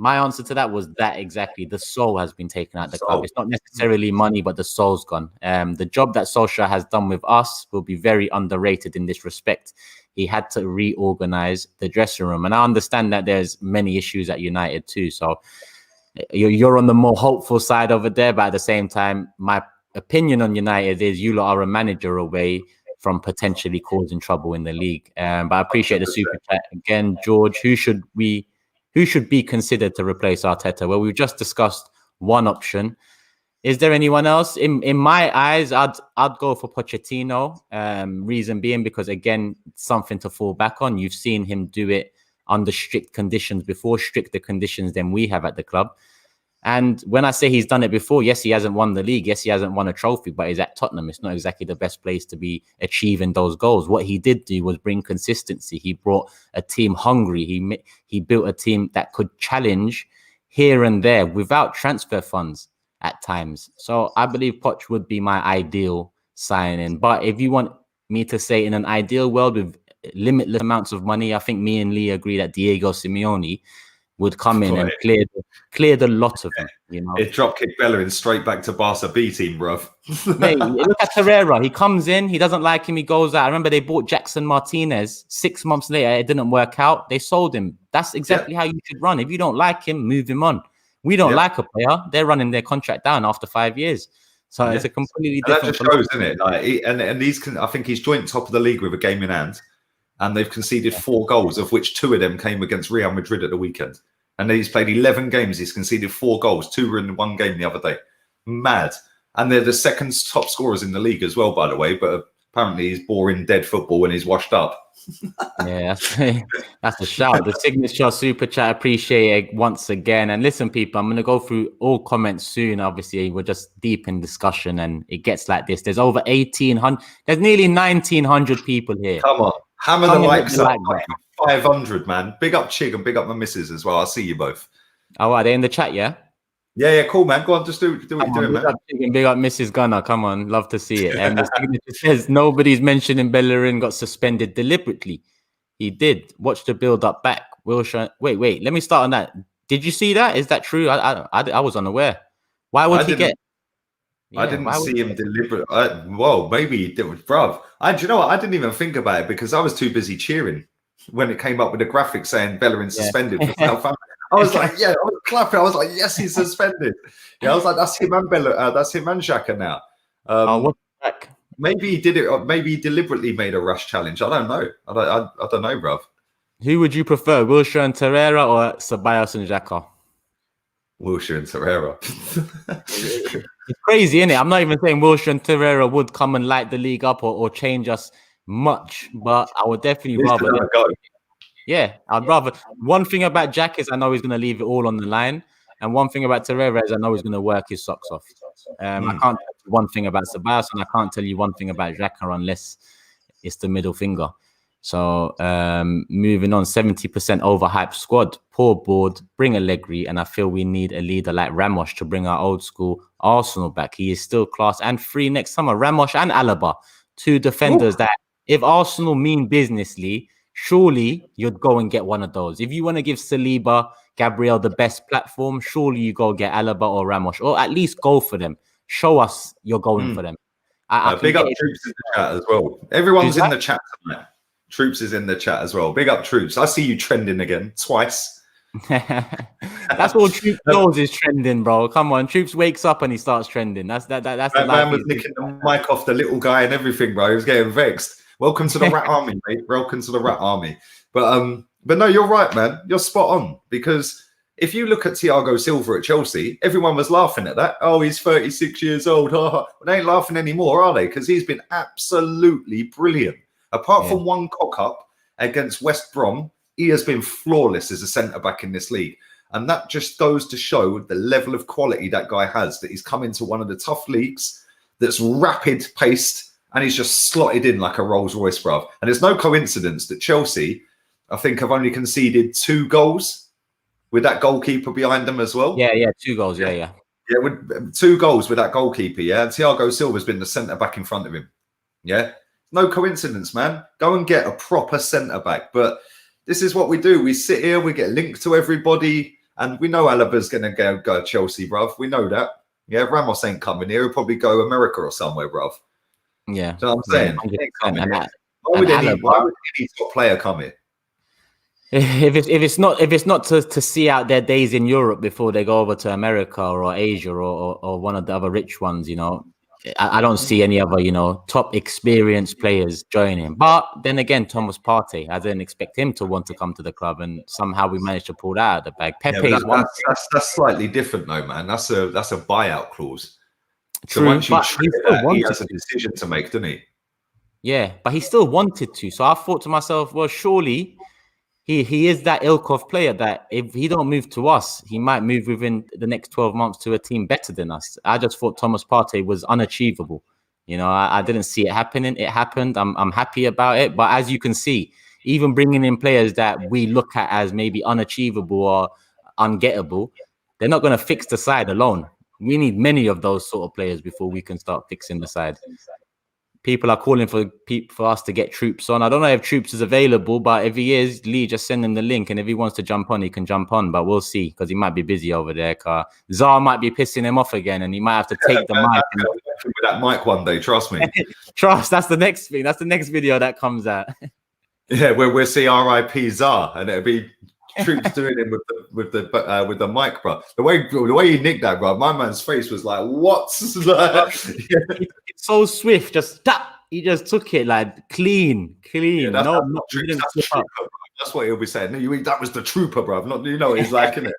My answer to that was that exactly. The soul has been taken out of the club. It's not necessarily money, but the soul's gone. The job that Solskjaer has done with us will be very underrated in this respect. He had to reorganize the dressing room. And I understand that there's many issues at United too. So you're on the more hopeful side over there. But at the same time, my opinion on United is you lot are a manager away from potentially causing trouble in the league. But I appreciate the super chat. Again, George, who should be considered to replace Arteta? Well, we've just discussed one option. Is there anyone else? In my eyes, I'd go for Pochettino. Reason being because, again, something to fall back on. You've seen him do it under strict conditions before, stricter conditions than we have at the club. And when I say he's done it before, yes, he hasn't won the league. Yes, he hasn't won a trophy, but he's at Tottenham. It's not exactly the best place to be achieving those goals. What he did do was bring consistency. He brought a team hungry. He built a team that could challenge here and there without transfer funds at times. So I believe Poch would be my ideal signing. But if you want me to say in an ideal world with limitless amounts of money, I think me and Lee agree that Diego Simeone would come in and clear the lot of them, you know. It dropkick Bellerin straight back to Barca B team, bruv. Mate, look at Herrera. He comes in, he doesn't like him, he goes out. I remember they bought Jackson Martinez 6 months later. It didn't work out. They sold him. That's exactly how you should run. If you don't like him, move him on. We don't like a player. They're running their contract down after 5 years. So it's a completely different. That just shows, isn't it? Like, I think he's joint top of the league with a game in hand. And they've conceded 4 goals, of which 2 of them came against Real Madrid at the weekend. And he's played 11 games. He's conceded 4 goals. 2 were in one game the other day. Mad. And they're the second top scorers in the league as well, by the way. But apparently he's boring dead football when he's washed up. Yeah, that's a shout. The signature super chat, appreciate it once again. And listen, people, I'm going to go through all comments soon. Obviously, we're just deep in discussion and it gets like this. There's over 1,800. There's nearly 1,900 people here. Come on. Hammer the likes up. 500, man. Big up Chig and big up my missus as well. I'll see you both. Oh, are they in the chat, yeah? Yeah, cool, man. Go on, just do what you're doing, man. Big up Mrs. Gunner. Come on, love to see it. And the signature says nobody's mentioning Bellerin got suspended deliberately. He did. Watch the build-up back. Wilshere. Wait. Let me start on that. Did you see that? Is that true? I was unaware. Why would he get... I didn't see him deliberate. Well, maybe he did, bruv. Do you know what? I didn't even think about it because I was too busy cheering when it came up with a graphic saying Bellerin suspended for Southampton. I was like, yeah, I was clapping. I was like, yes, he's suspended. Yeah, I was like, that's him and that's him and Xhaka now. What's back? Maybe he did it. Maybe he deliberately made a rush challenge. I don't know. I don't know, bruv. Who would you prefer, Wilshere and Torreira or Ceballos and Xhaka? Wilshere and Torreira. It's crazy, isn't it? I'm not even saying Wilshere and Torreira would come and light the league up or change us much, but I would definitely rather. Yeah, I'd rather. One thing about Jack is I know he's going to leave it all on the line. And one thing about Torreira is I know he's going to work his socks off. I can't tell you one thing about Ceballos, and I can't tell you one thing about Xhaka unless it's the middle finger. So moving on, 70% overhyped squad, poor board, bring Allegri, and I feel we need a leader like Ramos to bring our old school Arsenal back. He is still class and free next summer. Ramos and Alaba, two defenders that if Arsenal mean businessly, surely you'd go and get one of those. If you want to give Saliba, Gabriel the best platform, surely you go get Alaba or Ramos, or at least go for them. Show us you're going for them. Big up Troops in the chat as well. Everyone's in the chat tonight. Troops is in the chat as well. Big up Troops. I see you trending again twice. That's all Troops knows is trending, bro. Come on, Troops wakes up and he starts trending. That's that the man was nicking the mic off the little guy and everything, bro. He was getting vexed. Welcome to the Rat Army, mate. Welcome to the Rat Army. But no, you're right, man. You're spot on. Because if you look at Thiago Silva at Chelsea, everyone was laughing at that. Oh, he's 36 years old. Well, they ain't laughing anymore, are they? Because he's been absolutely brilliant. Apart from one cock-up against West Brom, he has been flawless as a centre-back in this league. And that just goes to show the level of quality that guy has, that he's come into one of the tough leagues that's rapid-paced, and he's just slotted in like a Rolls-Royce, bruv. And it's no coincidence that Chelsea, I think, have only conceded 2 goals with that goalkeeper behind them as well. Yeah, 2 goals, yeah. Yeah, with 2 goals with that goalkeeper, yeah. And Thiago Silva's been the centre-back in front of him, yeah. No coincidence, man. Go and get a proper centre-back. But this is what we do. We sit here, we get linked to everybody, and we know Alaba's going to go Chelsea, bruv. We know that. Yeah, Ramos ain't coming here. He'll probably go America or somewhere, bruv. Yeah. So I'm saying, why would any top player come here? If it's not to see out their days in Europe before they go over to America or Asia or one of the other rich ones, you know, I don't see any other, you know, top experienced players joining. But then again, Thomas Partey, I didn't expect him to want to come to the club, and somehow we managed to pull that out of the bag. Pepe's that's slightly different, though, man. That's a buyout clause. True, so once you trade that, he has a decision to make, doesn't he? Yeah, but he still wanted to. So I thought to myself, well, surely he is that ilk of player that if he don't move to us, he might move within the next 12 months to a team better than us. I just thought Thomas Partey was unachievable. You know, I didn't see it happening. It happened. I'm happy about it. But as you can see, even bringing in players that we look at as maybe unachievable or ungettable, they're not going to fix the side alone. We need many of those sort of players before we can start fixing the side. People are calling for us to get Troops on. I don't know if Troops is available, but if he is, Lee, just send him the link. And if he wants to jump on, he can jump on. But we'll see, because he might be busy over there. Zara might be pissing him off again, and he might have to take the mic. With that mic one day, trust me. Trust. That's the next thing. That's the next video that comes out. Yeah, where we'll see RIP Zara, and it'll be Troops doing it with the mic, bro. The way he nicked that, bro, my man's face was like, what? It's so swift, just tap. He just took it like clean. Yeah, that's what he'll be saying. No, that was the trooper, bro. Not, you know, he's like, innit?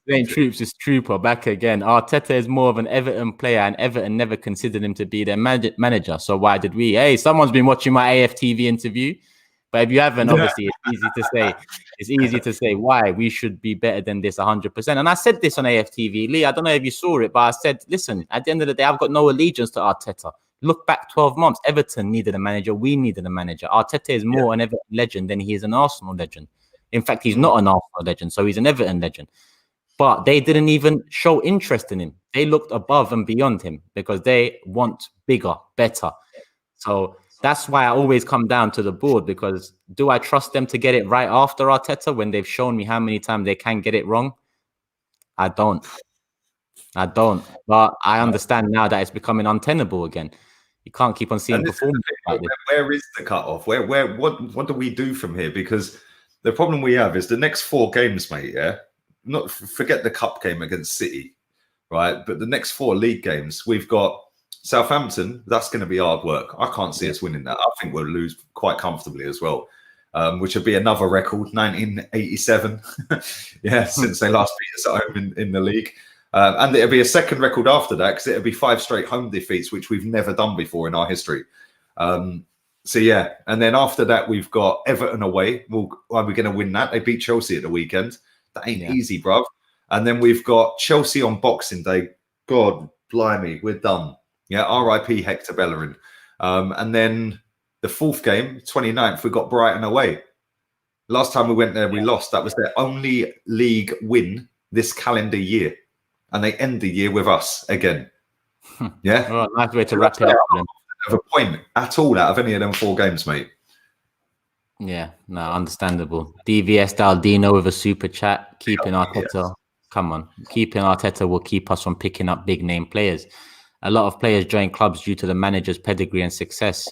Saying Troops is trooper back again. Arteta is more of an Everton player, and Everton never considered him to be their manager. So why did we? Hey, someone's been watching my AFTV interview. But if you haven't, obviously, it's easy to say why we should be better than this 100%. And I said this on AFTV, Lee. I don't know if you saw it, but I said, listen, at the end of the day, I've got no allegiance to Arteta. Look back 12 months. Everton needed a manager. We needed a manager. Arteta is more an Everton legend than he is an Arsenal legend. In fact, he's not an Arsenal legend, so he's an Everton legend. But they didn't even show interest in him. They looked above and beyond him because they want bigger, better. So that's why I always come down to the board, because do I trust them to get it right after Arteta when they've shown me how many times they can get it wrong? I don't. But I understand now that it's becoming untenable again. You can't keep on seeing performance like this. Where is the cutoff? What do we do from here? Because The problem we have is the next 4 games, mate. Yeah, not forget the cup game against City, right? But the next 4 league games, we've got Southampton. That's going to be hard work. I can't see us winning that. I think we'll lose quite comfortably as well, which would be another record, 1987. Yeah, since they last beat us at home in the league. And it'll be a second record after that because it'll be 5 straight home defeats, which we've never done before in our history. So yeah, and then after that we've got Everton away. Are we going to win that? They beat Chelsea at the weekend. That ain't easy, bruv. And then we've got Chelsea on Boxing Day. God blimey, we're done. Yeah, R.I.P. Hector Bellerin. And then the 4th game, 29th, we got Brighton away. Last time we went there, we lost. That was their only league win this calendar year, and they end the year with us again. Yeah, well, nice way to wrap it up. Of a point at all out of any of them 4 games, mate. Yeah, no, understandable. DVS Daldino with a super chat. Keeping Arteta, come on, keeping Arteta will keep us from picking up big name players. A lot of players join clubs due to the manager's pedigree and success.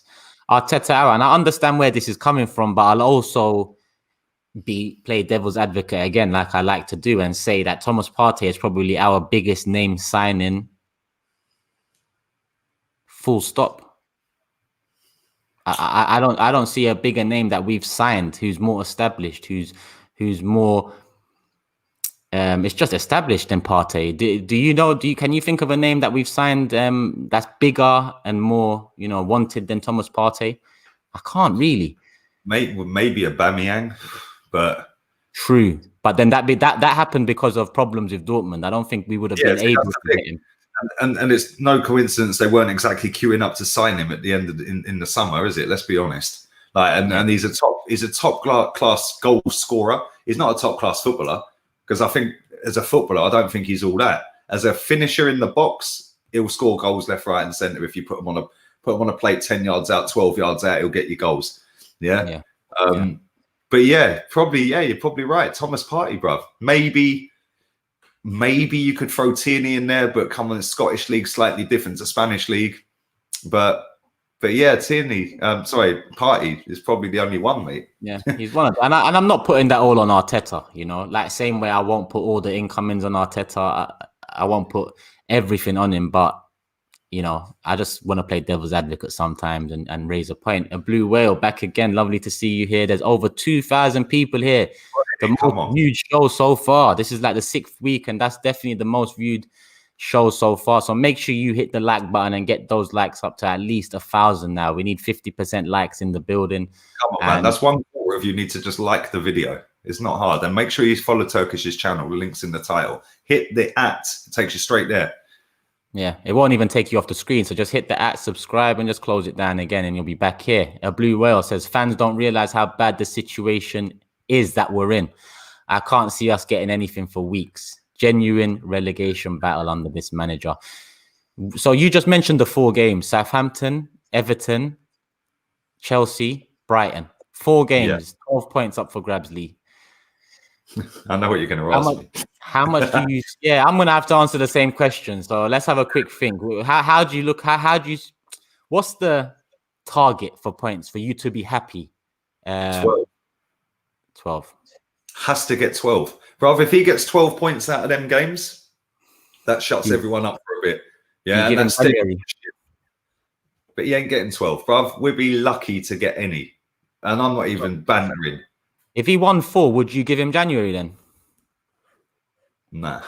Arteta out, and I understand where this is coming from, but I'll also play devil's advocate again, like I like to do, and say that Thomas Partey is probably our biggest name signing. Full stop. I don't see a bigger name that we've signed who's more established, who's more it's just established than Partey. Can you think of a name that we've signed that's bigger and more, wanted than Thomas Partey? I can't really. Maybe Aubameyang, but true. But then that happened because of problems with Dortmund. I don't think we would have been able to get him. And it's no coincidence they weren't exactly queuing up to sign him at the end of in the summer, is it? Let's be honest. And he's a top class goal scorer. He's not a top class footballer, because I think as a footballer, I don't think he's all that. As a finisher in the box, he'll score goals left, right, and centre. If you put him on a plate 10 yards out, 12 yards out, he'll get you goals. Yeah. But yeah, you're probably right. Thomas Partey, bruv. Maybe you could throw Tierney in there, but come on, the Scottish league slightly different to Spanish league. But yeah, Partey is probably the only one, mate. Yeah, he's one of them. And I'm not putting that all on Arteta, like same way I won't put all the incomings on Arteta. I won't put everything on him, but I just want to play devil's advocate sometimes and raise a point. A Blue Whale back again. Lovely to see you here. There's over 2,000 people here. The most viewed show so far. This is like the 6th week, and that's definitely the most viewed show so far. So make sure you hit the like button and get those likes up to at least 1,000 now. We need 50% likes in the building. Come on, man. That's 1/4 of you need to just like the video. It's not hard. And make sure you follow Turkish's channel. The link's in the title. Hit the @ It takes you straight there. Yeah, it won't even take you off the screen. So just hit the @ subscribe and just close it down again and you'll be back here. A Blue Whale says, fans don't realize how bad the situation is that we're in. I can't see us getting anything for weeks. Genuine relegation battle under this manager. So you just mentioned the 4 games: Southampton, Everton, Chelsea, Brighton. 4 games, 12 points up for grabs, Lee. I know what you're going to ask me. How much do you? Yeah, I'm going to have to answer the same question. So let's have a quick think. How do you look? How do you? What's the target for points for you to be happy? 12. Has to get 12. Bro, if he gets 12 points out of them games, that shuts everyone up for a bit. Yeah, and that's but he ain't getting 12, bruv. We'd be lucky to get any. And I'm not even bantering. If he won 4, would you give him January then? Nah.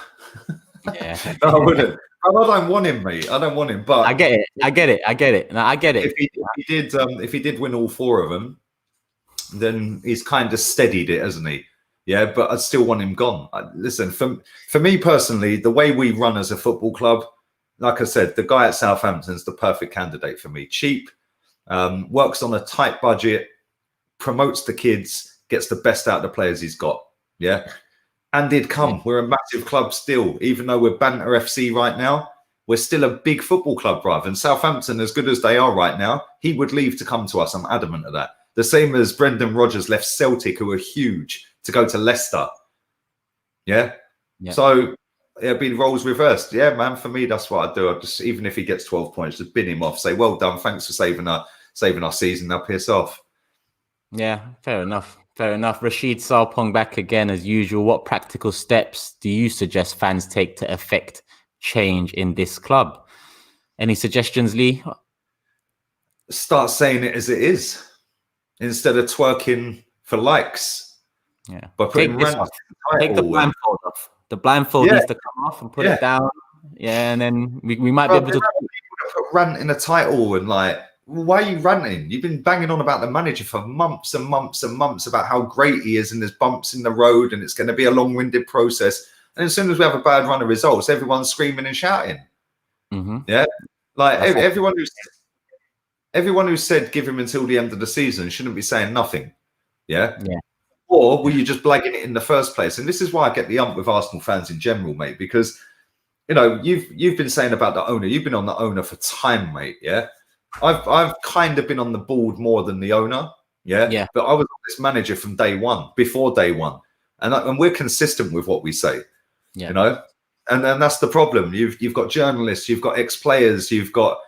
Yeah. No, I wouldn't. I don't want him, mate. I don't want him. But I get it. No, I get it. If he did win all 4 of them, then he's kind of steadied it, hasn't he? Yeah, but I still want him gone. Listen, for me personally, the way we run as a football club, like I said, the guy at Southampton's the perfect candidate for me. Cheap, works on a tight budget, promotes the kids, gets the best out of the players he's got. Yeah. And he'd come. We're a massive club still. Even though we're Banter FC right now, we're still a big football club, bruv. And Southampton, as good as they are right now, he would leave to come to us. I'm adamant of that. The same as Brendan Rodgers left Celtic, who were huge, to go to Leicester. Yeah? So it'll be roles reversed. Yeah, man, for me, that's what I do. I just, even if he gets 12 points, just bin him off. Say, well done. Thanks for saving our season. Now piss off. Yeah, fair enough. Fair enough. Rashid Sarpong back again as usual. What practical steps do you suggest fans take to effect change in this club? Any suggestions, Lee? Start saying it as it is instead of twerking for likes. Yeah. By putting Take the blindfold off. The blindfold needs to come off and put it down. Yeah, and then we might be able to put rant in a title and like, why are you ranting? You've been banging on about the manager for months and months and months about how great he is and there's bumps in the road and it's going to be a long-winded process. And as soon as we have a bad run of results, everyone's screaming and shouting. Mm-hmm. Yeah, like everyone who said give him until the end of the season shouldn't be saying nothing. Yeah. Or were you just blagging it in the first place? And this is why I get the ump with Arsenal fans in general, mate, because you know you've been saying about the owner. You've been on the owner for time, mate. Yeah. I've kind of been on the board more than the owner, yeah. But I was this manager from day one, before day one, and we're consistent with what we say, you know. And then that's the problem. You've got journalists, you've got ex-players, you've got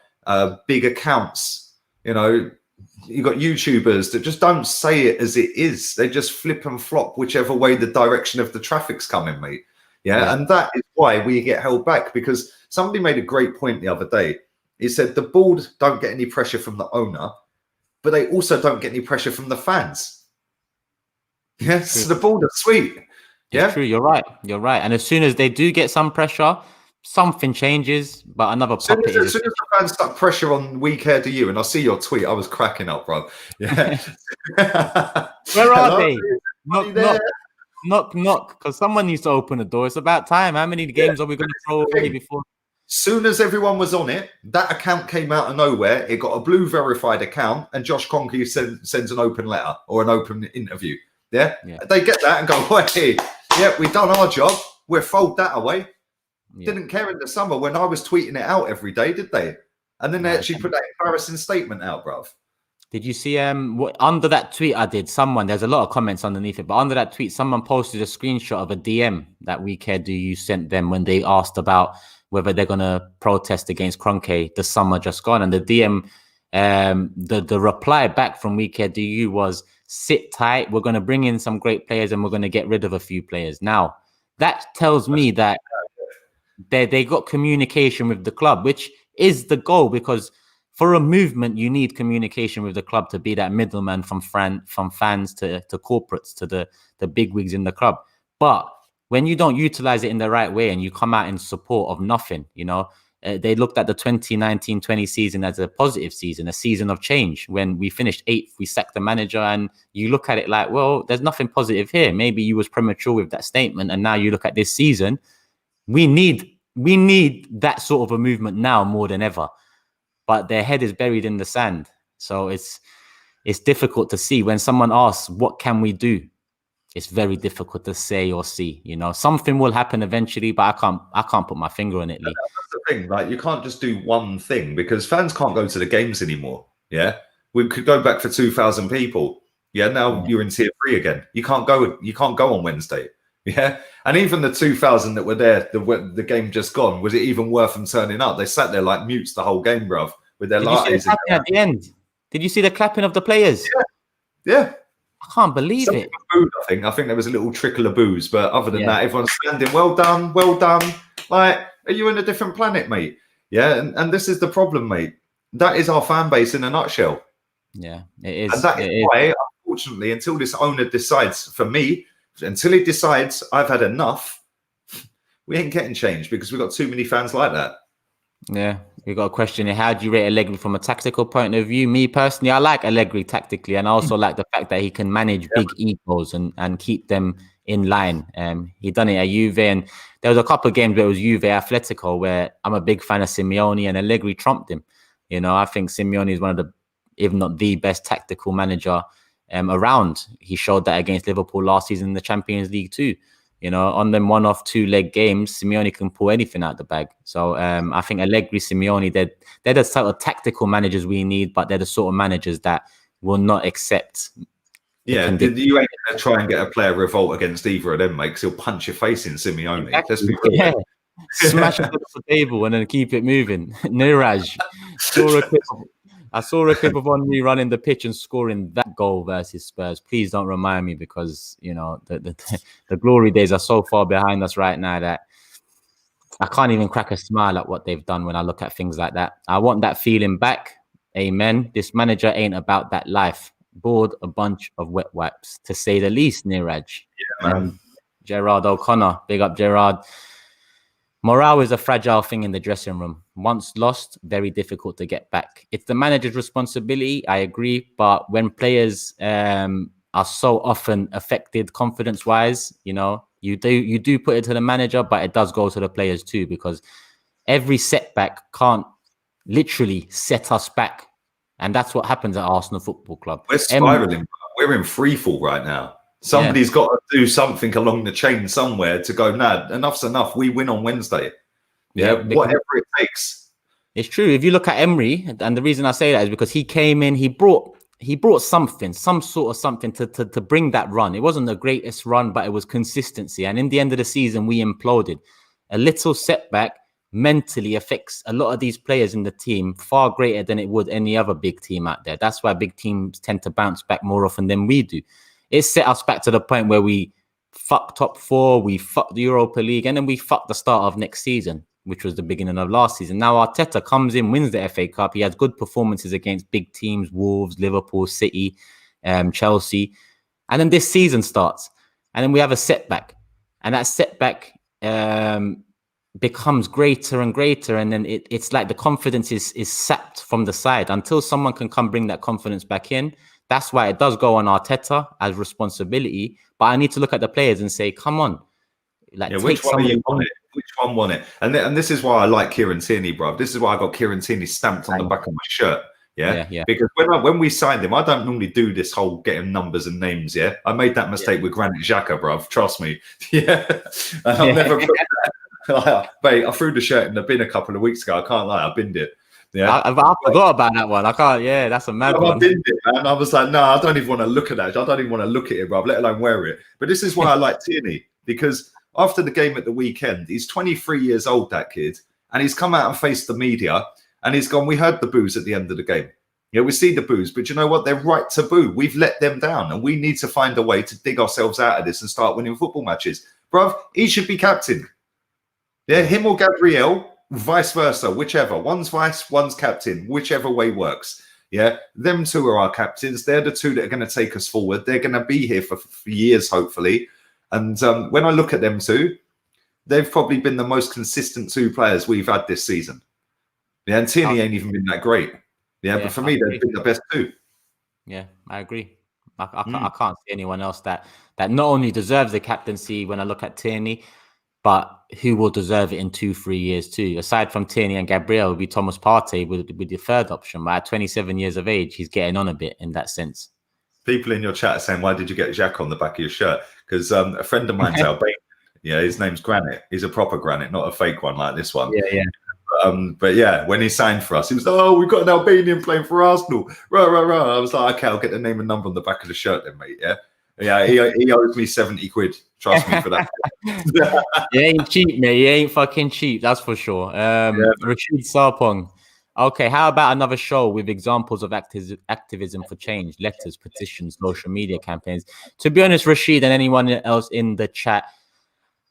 big accounts, you know. You've got YouTubers that just don't say it as it is. They just flip and flop whichever way the direction of the traffic's coming, mate. Yeah, and that is why we get held back, because somebody made a great point the other day. He said the board don't get any pressure from the owner, but they also don't get any pressure from the fans. Yes, so the board are sweet. It's true. You're right. You're right. And as soon as they do get some pressure, something changes. But another puppet. As soon as the fans start pressure on "We Care Do You," and I see your tweet, I was cracking up, bro. Yeah. Where are they? Knock, knock. Because someone needs to open the door. It's about time. How many games are we going to throw away before? Soon as everyone was on it, that account came out of nowhere. It got a blue verified account, and Josh Kroenke sends an open letter or an open interview. Yeah? They get that and go, hey, we've done our job. We'll fold that away. Didn't care in the summer when I was tweeting it out every day, did they? And then they actually put that embarrassing statement out, bruv. Did you see under that tweet I did, there's a lot of comments underneath it, but under that tweet, someone posted a screenshot of a DM that We Care Do You sent them when they asked about whether they're going to protest against Kroenke the summer just gone. And the DM, the reply back from We Care Do You was, sit tight, we're going to bring in some great players and we're going to get rid of a few players. Now, that tells me that they got communication with the club, which is the goal, because for a movement, you need communication with the club to be that middleman from fans to corporates to the bigwigs in the club. But when you don't utilize it in the right way and you come out in support of nothing, you know, they looked at the 2019-20 season as a positive season, a season of change. When we finished 8th, we sacked the manager, and you look at it like, well, there's nothing positive here. Maybe you was premature with that statement. And now you look at this season, we need that sort of a movement now more than ever. But their head is buried in the sand. So it's difficult to see. When someone asks, what can we do? It's very difficult to say or see. You know, something will happen eventually, but I can't put my finger on it, Lee. That's the thing. Like, you can't just do one thing, because fans can't go to the games anymore. Yeah, we could go back for 2,000 people. Yeah, now you're in tier 3 again. You can't go on Wednesday. Yeah, and even the 2,000 that were there, the game just gone. Was it even worth them turning up? They sat there like mutes the whole game, bruv, with their lattes. At the end, did you see the clapping of the players? Yeah. I can't believe it. Booed, I think there was a little trickle of booze, but other than that, everyone's standing. Well done, well done. Like, are you in a different planet, mate? Yeah, and this is the problem, mate. That is our fan base in a nutshell. Yeah, it is. And that is why, unfortunately, until this owner decides, for me, until he decides I've had enough, we ain't getting change, because we've got too many fans like that. Yeah, we got a question here. How do you rate Allegri from a tactical point of view? Me personally, I like Allegri tactically, and I also like the fact that he can manage big egos and keep them in line. He done it at Juve, and there was a couple of games where it was Juve Atletico, where I'm a big fan of Simeone, and Allegri trumped him. You know, I think Simeone is one of the, if not the best tactical manager around. He showed that against Liverpool last season in the Champions League too. You know, on them 1-off 2-leg games, Simeone can pull anything out the bag. So I think Allegri, Simeone, they're the sort of tactical managers we need, but they're the sort of managers that will not accept. You ain't going to try and get a player revolt against either of them, mate, because he'll punch your face in, Simeone. Exactly. Let's be real. Yeah. Smash it off the table and then keep it moving. Niraj, I saw a clip of Henry running the pitch and scoring that goal versus Spurs. Please don't remind me because, you know, the glory days are so far behind us right now that I can't even crack a smile at what they've done when I look at things like that. I want that feeling back. Amen. This manager ain't about that life. Bored a bunch of wet wipes, to say the least, Niraj. Yeah, man. Gerard O'Connor, big up Gerard. Morale is a fragile thing in the dressing room. Once lost, very difficult to get back. It's the manager's responsibility, I agree. But when players are so often affected confidence-wise, you know, you do put it to the manager, but it does go to the players too, because every setback can't literally set us back. And that's what happens at Arsenal Football Club. We're spiraling. We're in free fall right now. Somebody's got to do something along the chain somewhere to go, nah, enough's enough. We win on Wednesday. Yeah, whatever it takes. It's true. If you look at Emery, and the reason I say that is because he came in, he brought something, some sort of something to bring that run. It wasn't the greatest run, but it was consistency. And in the end of the season, we imploded. A little setback mentally affects a lot of these players in the team far greater than it would any other big team out there. That's why big teams tend to bounce back more often than we do. It set us back to the point where we fucked top four, we fucked the Europa League, and then we fucked the start of next season, which was the beginning of last season. Now Arteta comes in, wins the FA Cup. He has good performances against big teams, Wolves, Liverpool, City, Chelsea. And then this season starts. And then we have a setback. And that setback becomes greater and greater. And then it's like the confidence is sapped from the side until someone can come bring that confidence back in. That's why it does go on Arteta as responsibility. But I need to look at the players and say, come on. Like, which one you want it? Which one won it? And this is why I like Kieran Tierney, bro. This is why I got Kieran Tierney stamped on the back of my shirt. Yeah. Because when we signed him, I don't normally do this whole getting numbers and names. Yeah. I made that mistake with Granit Xhaka, bro. Trust me. Yeah. And I've never put that. Mate, I threw the shirt in the bin a couple of weeks ago. I can't lie. I binned it. Yeah, I forgot about that one. I can't. Yeah, that's a mad one. I binned it, man. I was like, no, I don't even want to look at that. I don't even want to look at it, bro. Let alone wear it. But this is why I like Tierney, because after the game at the weekend, he's 23 years old, that kid, and he's come out and faced the media, and he's gone, we heard the boos at the end of the game. Yeah, we see the boos, but you know what? They're right to boo. We've let them down, and we need to find a way to dig ourselves out of this and start winning football matches. Bruv, he should be captain. Yeah, him or Gabriel, vice versa, whichever. One's vice, one's captain, whichever way works. Yeah, them two are our captains. They're the two that are going to take us forward. They're going to be here for years, hopefully. And when I look at them two, they've probably been the most consistent two players we've had this season. Yeah, and Tierney ain't even been that great. Yeah, but for me, they've been the best two. Yeah, I agree. I can't see anyone else that not only deserves the captaincy when I look at Tierney, but who will deserve it in 2-3 years too. Aside from Tierney and Gabriel, would be Thomas Partey with the third option. But at 27 years of age, he's getting on a bit in that sense. People in your chat are saying, why did you get Xhaka on the back of your shirt? Because a friend of mine's Albanian. Yeah, his name's Granit. He's a proper Granit, not a fake one like this one. Yeah. But yeah, when he signed for us, he was like, oh, we've got an Albanian playing for Arsenal. Rah. I was like, okay, I'll get the name and number on the back of the shirt then, mate. Yeah, he owes me 70 quid. Trust me for that. He ain't cheap, mate. He ain't fucking cheap, that's for sure. Rashid Sarpong. Okay, how about another show with examples of activism for change, letters, petitions, social media campaigns? To be honest, Rashid and anyone else in the chat,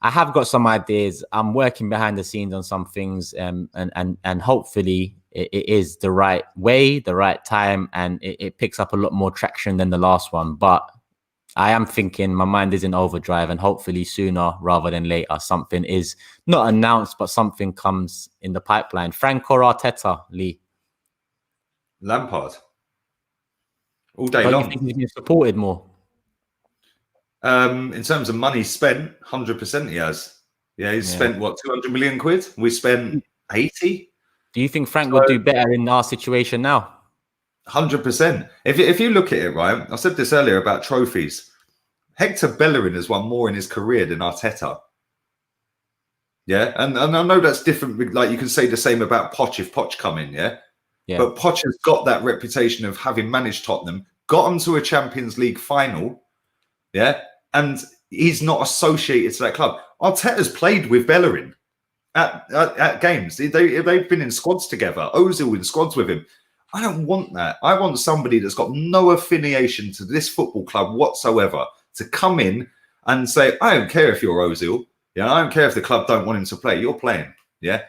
I have got some ideas. I'm working behind the scenes on some things, and hopefully it is the right way, the right time, and it picks up a lot more traction than the last one. But I am thinking my mind is in overdrive, and hopefully sooner rather than later, something is not announced, but something comes in the pipeline. Frank or Arteta, Lee? Lampard. All day but long. You think he's been supported more? In terms of money spent, 100% he has. Yeah, he's spent, what, 200 million quid? We spent 80? Do you think Frank would do better in our situation now? 100%. If you look at it, right, I said this earlier about trophies. Hector Bellerin has won more in his career than Arteta. Yeah, and I know that's different. Like, you can say the same about Poch if Poch come in, yeah? But Poch has got that reputation of having managed Tottenham, got them to a Champions League final, yeah? And he's not associated to that club. Arteta's played with Bellerin at games. They've been in squads together. Ozil in squads with him. I don't want that. I want somebody that's got no affiliation to this football club whatsoever to come in and say, I don't care if you're Ozil. Yeah, I don't care if the club don't want him to play. You're playing. Yeah.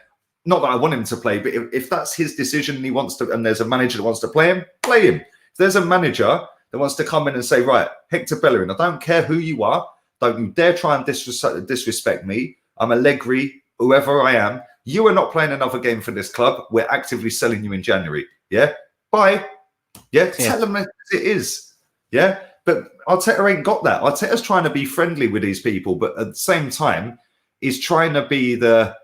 Not that I want him to play, but if that's his decision and he wants to, and there's a manager that wants to play him, play him. If there's a manager that wants to come in and say, right, Hector Bellerin, I don't care who you are. Don't you dare try and disrespect me. I'm Allegri, whoever I am. You are not playing another game for this club. We're actively selling you in January. Yeah. Bye. Yeah. Tell them as it is. Yeah. But Arteta ain't got that. Arteta's trying to be friendly with these people, but at the same time, he's trying to be the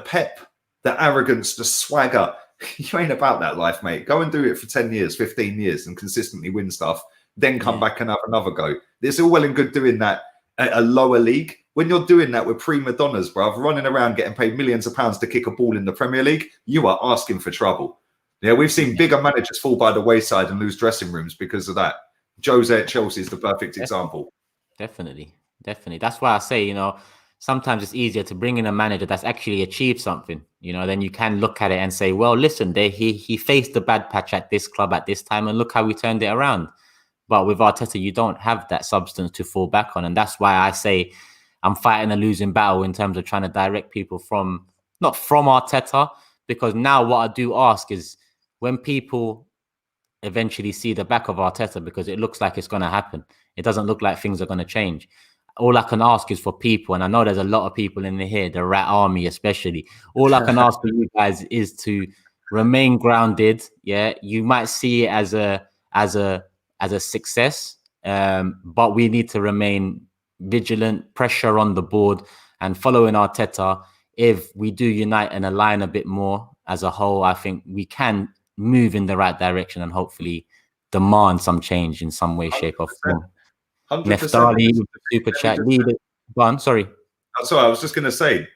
pep, the arrogance, the swagger. You ain't about that life, mate. Go and do it for 10 years, 15 years and consistently win stuff. Then come back and have another go. It's all well and good doing that at a lower league. When you're doing that with prima donnas, bruv, running around getting paid millions of pounds to kick a ball in the Premier League, you are asking for trouble. Yeah, we've seen bigger managers fall by the wayside and lose dressing rooms because of that. Jose at Chelsea is the perfect example. Definitely. That's why I say, sometimes it's easier to bring in a manager that's actually achieved something. Then you can look at it and say, well, listen, he faced the bad patch at this club at this time, and look how we turned it around. But with Arteta, you don't have that substance to fall back on. And that's why I say I'm fighting a losing battle in terms of trying to direct people not from Arteta, because now what I do ask is when people eventually see the back of Arteta, because it looks like it's going to happen. It doesn't look like things are going to change. All I can ask is for people, and I know there's a lot of people in here, the Rat Army especially. All I can ask for you guys is to remain grounded. Yeah, you might see it as a success, but we need to remain vigilant, pressure on the board, and following Arteta. If we do unite and align a bit more as a whole, I think we can move in the right direction and hopefully demand some change in some way, shape, or form. 100%. Neftali, super chat leader. Go on, sorry. Sorry, I was just going to say,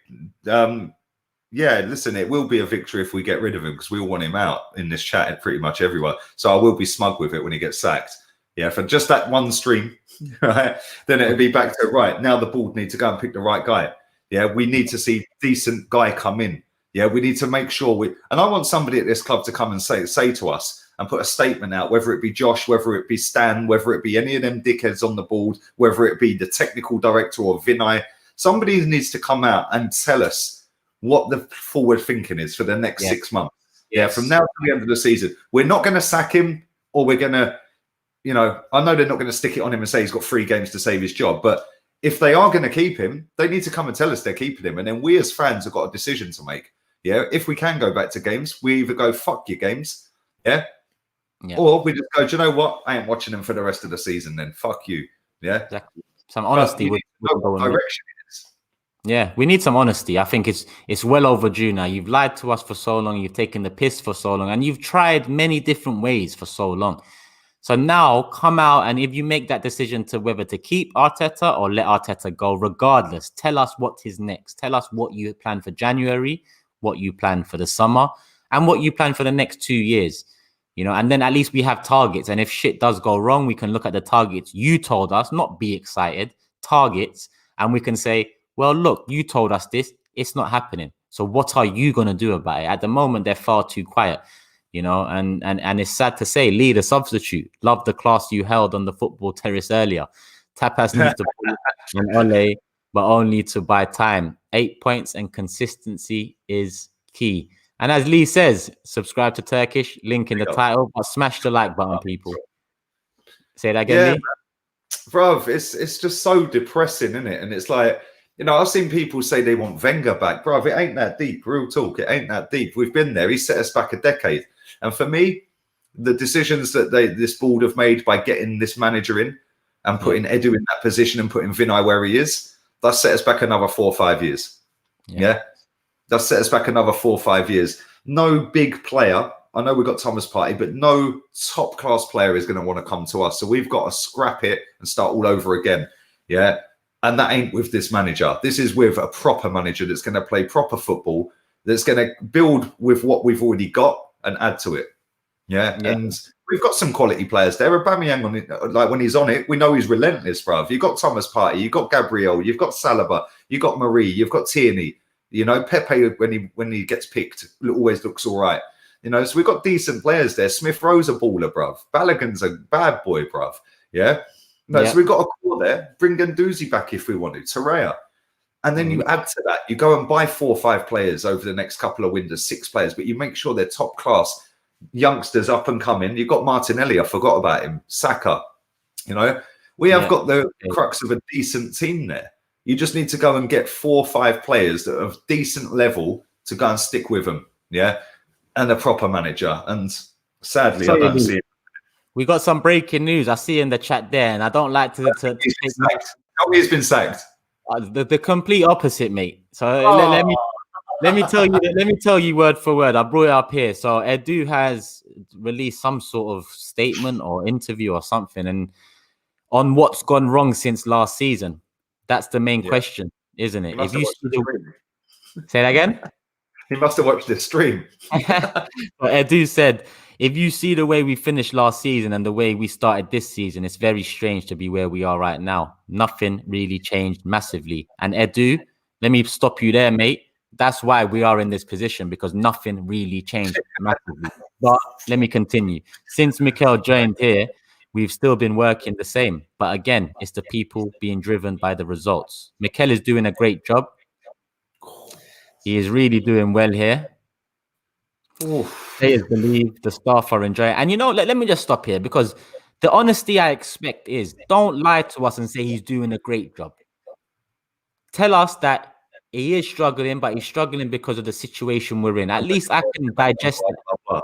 listen, it will be a victory if we get rid of him because we all want him out in this chat and pretty much everyone. So I will be smug with it when he gets sacked. Yeah, for just that one stream, right? Then it'll be back to right. Now the board need to go and pick the right guy. Yeah, we need to see decent guy come in. Yeah, we need to make sure and I want somebody at this club to come and say to us and put a statement out, whether it be Josh, whether it be Stan, whether it be any of them dickheads on the board, whether it be the technical director or Vinay. Somebody needs to come out and tell us what the forward thinking is for the next 6 months. Yeah, from now to the end of the season. We're not going to sack him, or we're going to, I know they're not going to stick it on him and say he's got 3 games to save his job, but if they are going to keep him, they need to come and tell us they're keeping him. And then we as fans have got a decision to make. Yeah, if we can go back to games, we either go, fuck your games, or we just go, do you know what? I ain't watching them for the rest of the season then. Fuck you. Yeah. Exactly. Some honesty. Direction it is. Yeah, we need some honesty. I think it's well overdue now. You've lied to us for so long. You've taken the piss for so long. And you've tried many different ways for so long. So now come out, and if you make that decision to whether to keep Arteta or let Arteta go, regardless, tell us what is next. Tell us what you plan for January, what you plan for the summer, and what you plan for the next 2 years. And then at least we have targets. And if shit does go wrong, we can look at the targets you told us, not be excited, targets, and we can say, well, look, you told us this, it's not happening. So what are you going to do about it? At the moment, they're far too quiet, and it's sad to say, Lee, the substitute, love the class you held on the football terrace earlier. Tapas needs to pull and Ole, but only to buy time. 8 points and consistency is key. And as Lee says, subscribe to Turkish, link in the title, but smash the like button, people. Say that again, Lee? Bruv, it's just so depressing, isn't it? And it's like, I've seen people say they want Wenger back. Bruv, it ain't that deep. Real talk, it ain't that deep. We've been there. He set us back a decade. And for me, the decisions that this board have made by getting this manager in and putting Edu in that position and putting Vinay where he is, that set us back another 4 or 5 years. Yeah. That set us back another 4 or 5 years. No big player. I know we've got Thomas Partey, but no top class player is going to want to come to us. So we've got to scrap it and start all over again. Yeah. And that ain't with this manager. This is with a proper manager that's going to play proper football, that's going to build with what we've already got and add to it. Yeah. And we've got some quality players there. Aubameyang on it, like when he's on it, we know he's relentless, bruv. You've got Thomas Partey, you've got Gabriel, you've got Saliba, you've got Marie, you've got Tierney. Pepe, when he gets picked, always looks all right. You know, so we've got decent players there. Smith Rowe's a baller, bruv. Balogun's a bad boy, bruv. Yeah. No, so we've got a core there. Bring Guendouzi back if we wanted. Torreira. And then you add to that, you go and buy 4 or 5 players over the next couple of windows, 6 players, but you make sure they're top class youngsters up and coming. You've got Martinelli, I forgot about him. Saka. You know, we have got the crux of a decent team there. You just need to go and get 4 or 5 players that are of decent level to go and stick with them. Yeah. And a proper manager. And sadly, I don't see it. We got some breaking news. I see in the chat there, and I don't like to Tell me he's been sacked. The complete opposite, mate. So let me tell you word for word. I brought it up here. So Edu has released some sort of statement or interview or something, and on what's gone wrong since last season. That's the main question, isn't it? If you say that again. He must have watched this stream. But Edu said, if you see the way we finished last season and the way we started this season, it's very strange to be where we are right now. Nothing really changed massively. And Edu, let me stop you there, mate. That's why we are in this position, because nothing really changed massively. But let me continue. Since Mikel joined here, we've still been working the same. But again, it's the people being driven by the results. Mikel is doing a great job. He is really doing well here. Players believe, the staff are enjoying. And you know, let me just stop here, because the honesty I expect is, don't lie to us and say he's doing a great job. Tell us that he is struggling, but he's struggling because of the situation we're in. At least I can digest that.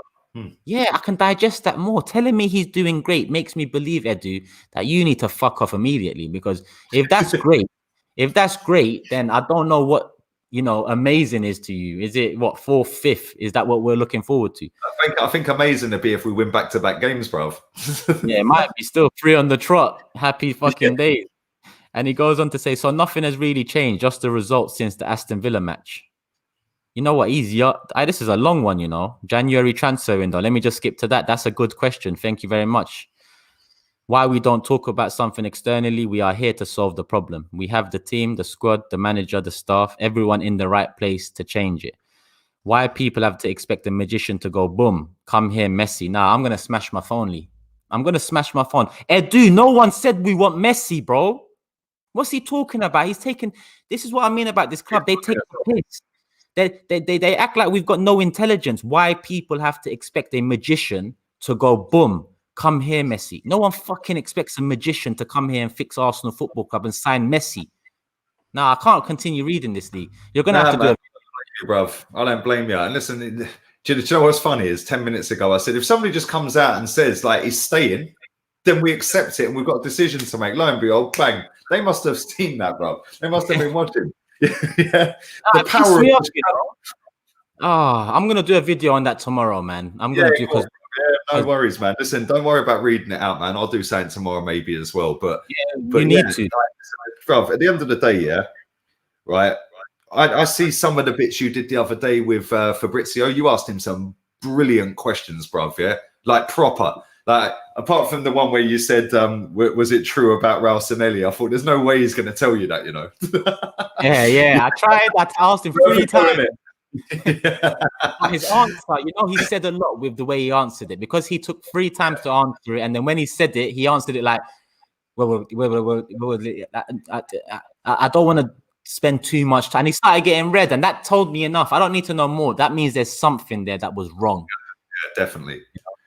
Yeah, I can digest that more. Telling me he's doing great makes me believe, Edu, that you need to fuck off immediately. Because if that's great, then I don't know what, you know, amazing is to you. Is it what, 4th, 5th? Is that what we're looking forward to? I think amazing to be if we win back-to-back games, bro. Yeah, it might be still 3 on the trot. Happy fucking days. And he goes on to say, so nothing has really changed, just the results since the Aston Villa match. You know what? This is a long one, you know. January transfer window. Let me just skip to that. That's a good question. Thank you very much. Why we don't talk about something externally, we are here to solve the problem. We have the team, the squad, the manager, the staff, everyone in the right place to change it. Why people have to expect a magician to go, boom, come here, Messi. Nah, I'm going to smash my phone, Lee. I'm going to smash my phone. Edu, no one said we want Messi, bro. What's he talking about? He's taking... This is what I mean about this club. They take the piss. They act like we've got no intelligence. Why people have to expect a magician to go, boom, come here, Messi. No one fucking expects a magician to come here and fix Arsenal Football Club and sign Messi. Now, I can't continue reading this, Lee. You're going to have to do it. Bruv, I don't blame you. And listen, do you know what's funny is 10 minutes ago, I said, if somebody just comes out and says, like, he's staying, then we accept it and we've got a decision to make. Lo and behold, bang. They must have seen that, bro. They must have been watching. Yeah. The power of I'm going to do a video on that tomorrow, man. I'm going to do because... no worries, man. Listen, don't worry about reading it out, man. I'll do something tomorrow maybe as well. But you need to. Bruv, at the end of the day, right? I see some of the bits you did the other day with Fabrizio. You asked him some brilliant questions, bruv, yeah? Like proper. Like, apart from the one where you said, was it true about Ralstonelli? I thought there's no way he's going to tell you that, you know? Yeah. I tried. I asked him 3 times. His answer, you know, he said a lot with the way he answered it, because he took 3 times to answer it, and then when he said it, he answered it like, I don't want to spend too much time. And he started getting red, and that told me enough. I don't need to know more. That means there's something there that was wrong. Yeah, definitely.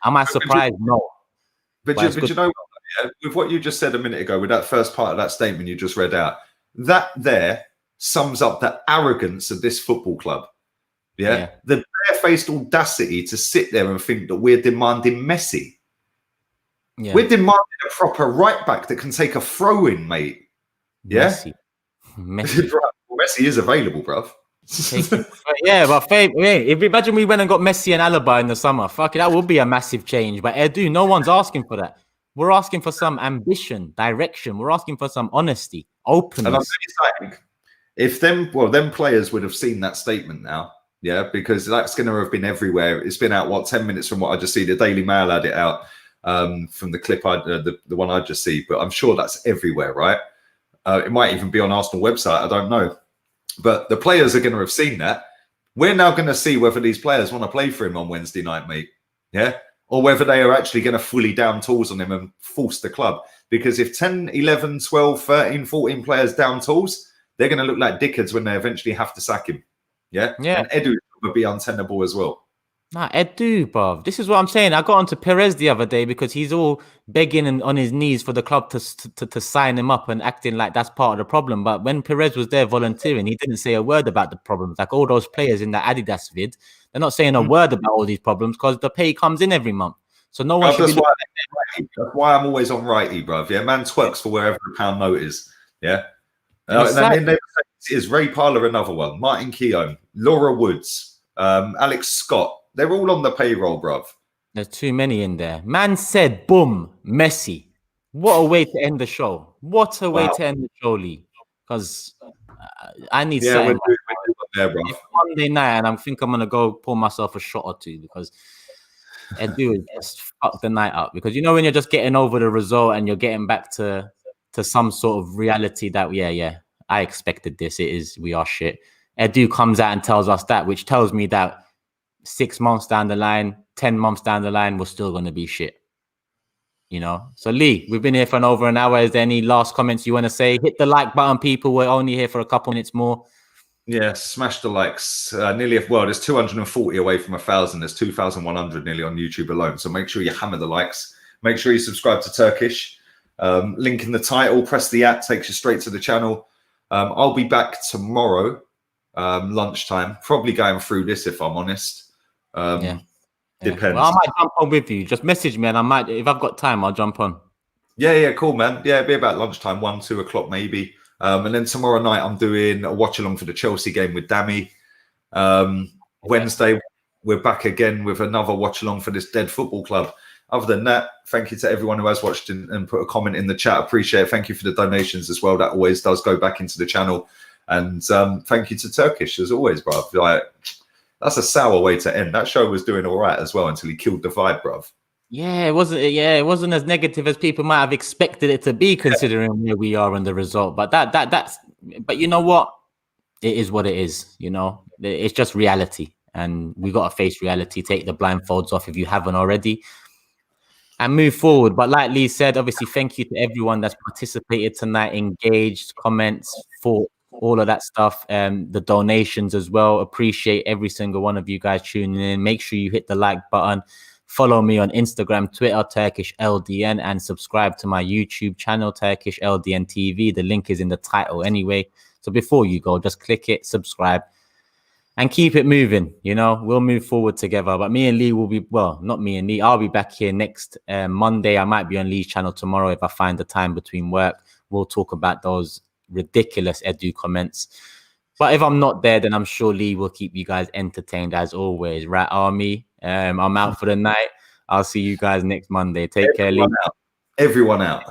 Am I surprised? No. But you know, with what you just said a minute ago, with that first part of that statement you just read out, that there sums up the arrogance of this football club. Yeah. The barefaced audacity to sit there and think that we're demanding Messi. Yeah. We're demanding a proper right back that can take a throw in, mate. Yeah. Messi is available, bruv. Yeah, but if imagine we went and got Messi and Alaba in the summer, fuck it, that would be a massive change. But Edu, no one's asking for that. We're asking for some ambition, direction. We're asking for some honesty, openness. And I'm saying, if them players would have seen that statement now, yeah, because that's going to have been everywhere. It's been out 10 minutes from what I just see. The Daily Mail had it out from the clip the one I just see, but I'm sure that's everywhere, right? It might even be on Arsenal website. I don't know. But the players are going to have seen that. We're now going to see whether these players want to play for him on Wednesday night, mate. Yeah. Or whether they are actually going to fully down tools on him and force the club. Because if 10, 11, 12, 13, 14 players down tools, they're going to look like dickheads when they eventually have to sack him. Yeah. And Edu would be untenable as well. Nah, Edu, bruv. This is what I'm saying. I got onto Perez the other day because he's all begging and on his knees for the club to sign him up and acting like that's part of the problem. But when Perez was there volunteering, he didn't say a word about the problems. Like all those players in that Adidas vid, they're not saying a word about all these problems because the pay comes in every month. So no one should be that's why I'm always on righty, bruv. Yeah, man twerks for wherever the pound note is. Yeah. And then is Ray Parler, another one. Martin Keown, Laura Woods, Alex Scott. They're all on the payroll, bruv. There's too many in there. Man said, boom, Messi. What a way to end the show. What a way to end the show, Lee. Because I need something. We're there, bruv. It's Monday night, and I think I'm going to go pour myself a shot or two because Edu is just fuck the night up. Because you know when you're just getting over the result and you're getting back to some sort of reality that, I expected this. We are shit. Edu comes out and tells us that, which tells me that 6 months down the line, 10 months down the line, we're still going to be shit. You know? So, Lee, we've been here for over an hour. Is there any last comments you want to say? Hit the like button, people. We're only here for a couple minutes more. Yeah, smash the likes. There's 240 away from 1,000. There's 2,100 nearly on YouTube alone. So make sure you hammer the likes. Make sure you subscribe to Turkish. Link in the title. Press the app. Takes you straight to the channel. I'll be back tomorrow, lunchtime. Probably going through this, if I'm honest. Depends. Well, I might jump on with you. Just message me and I might, if I've got time, I'll jump on. Yeah, cool, man. Yeah, it'll be about lunchtime, 1, 2 o'clock maybe. And then tomorrow night I'm doing a watch along for the Chelsea game with Dammy. Wednesday we're back again with another watch along for this dead football club. Other than that, thank you to everyone who has watched and put a comment in the chat. Appreciate it. Thank you for the donations as well. That always does go back into the channel. And thank you to Turkish as always, bro. Like, that's a sour way to end. That show was doing all right as well until he killed the vibe, bruv. Yeah, it wasn't as negative as people might have expected it to be, considering where we are in the result. But but you know what? It is what it is. You know, it's just reality, and we got to face reality. Take the blindfolds off if you haven't already, and move forward. But like Lee said, obviously, thank you to everyone that's participated tonight, engaged, comments, fought, all of that stuff, the donations as well. Appreciate every single one of you guys tuning in. Make sure you hit the like button. Follow me on Instagram, Twitter, Turkish LDN, and subscribe to my YouTube channel, Turkish LDN TV. The link is in the title anyway. So before you go, just click it, subscribe, and keep it moving. You know, we'll move forward together. But me and Lee will be, well, not me and Lee. I'll be back here next Monday. I might be on Lee's channel tomorrow if I find the time between work. We'll talk about those ridiculous Edu comments. But if I'm not there, then I'm sure Lee will keep you guys entertained as always. Right, Army? I'm out for the night. I'll see you guys next Monday. Take care, Lee. Everyone out.